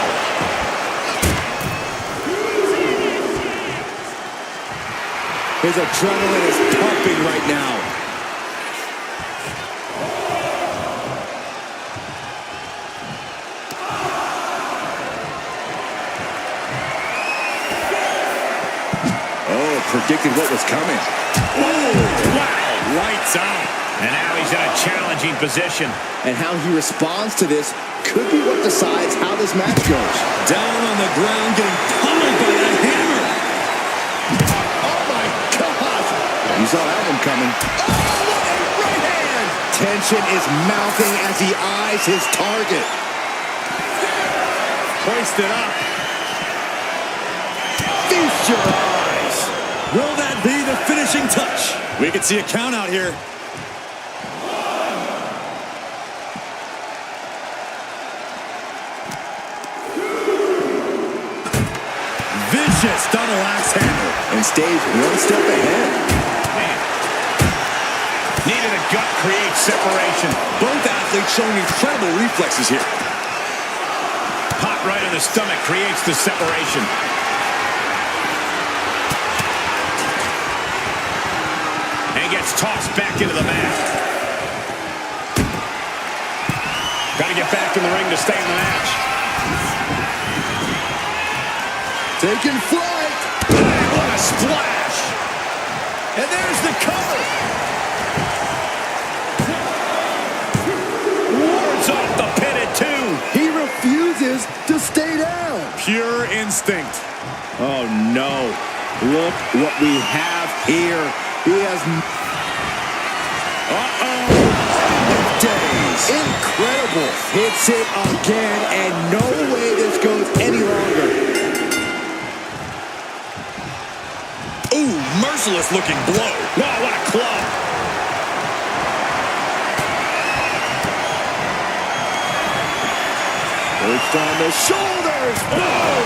His adrenaline is pumping right now. Predicted what was coming. Oh, wow. Lights out. And now he's in a challenging position. And how he responds to this could be what decides how this match goes. Down on the ground, getting pummeled by that hammer. Oh, my God. You saw that one coming. Oh, what a right hand. Tension is mounting as he eyes his target. Hoisted up. Feast your eyes. Will that be the finishing touch? We could see a count out here. Vicious double axe handle. And stays one step ahead. Man. Needed a gut create separation. Both athletes showing incredible reflexes here. Pot right in the stomach creates the separation. Gets tossed back into the mat. Got to get back in the ring to stay in the match. Taking flight. What a splash. And there's the cover. Wards off the pin at 2. He refuses to stay down. Pure instinct. Oh, no. Look what we have here. He has... days. Incredible. Hits it again, and no way this goes any longer. Ooh, merciless looking blow. Wow, what a club. Perched on the shoulders. Oh,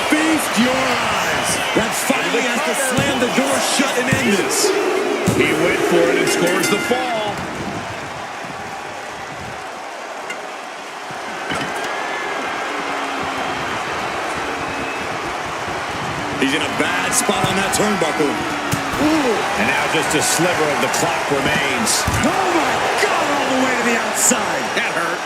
feast your eyes. That finally has to slam the door shut and end this. He went for it and scores the fall. He's in a bad spot on that turnbuckle. Ooh. And now just a sliver of the clock remains. Oh, my God, all the way to the outside. That hurt.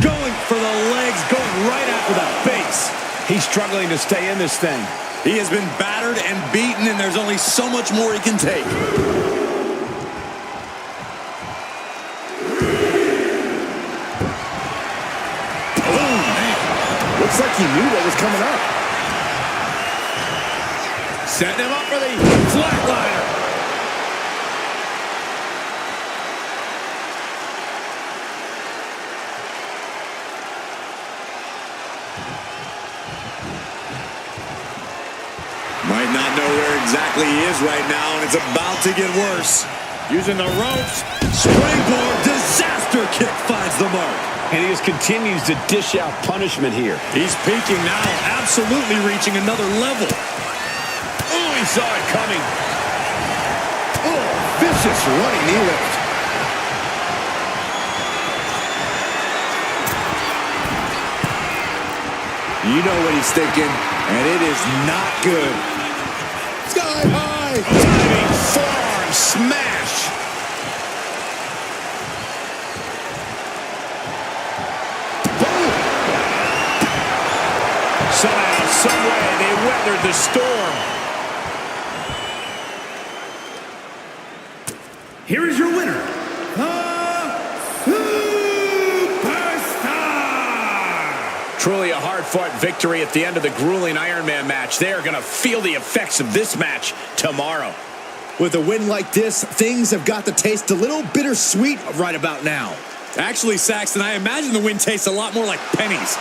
Going for the legs, going right after the base. He's struggling to stay in this thing. He has been battered and beaten, and there's only so much more he can take. Looks like he knew what was coming up. Setting him up for the flatliner. Might not know where exactly he is right now, and it's about to get worse. Using the ropes. Springboard disaster kick finds the mark. And he just continues to dish out punishment here. He's peaking now, absolutely reaching another level. Oh, he saw it coming. Oh, vicious running knee lift. You know what he's thinking, and it is not good. Sky high. Diving forearm smash. Somehow, someway, they weathered the storm. Here is your winner, the Superstar! Truly a hard-fought victory at the end of the grueling Iron Man match. They are going to feel the effects of this match tomorrow. With a win like this, things have got to taste a little bittersweet right about now. Actually, Saxton, I imagine the win tastes a lot more like pennies.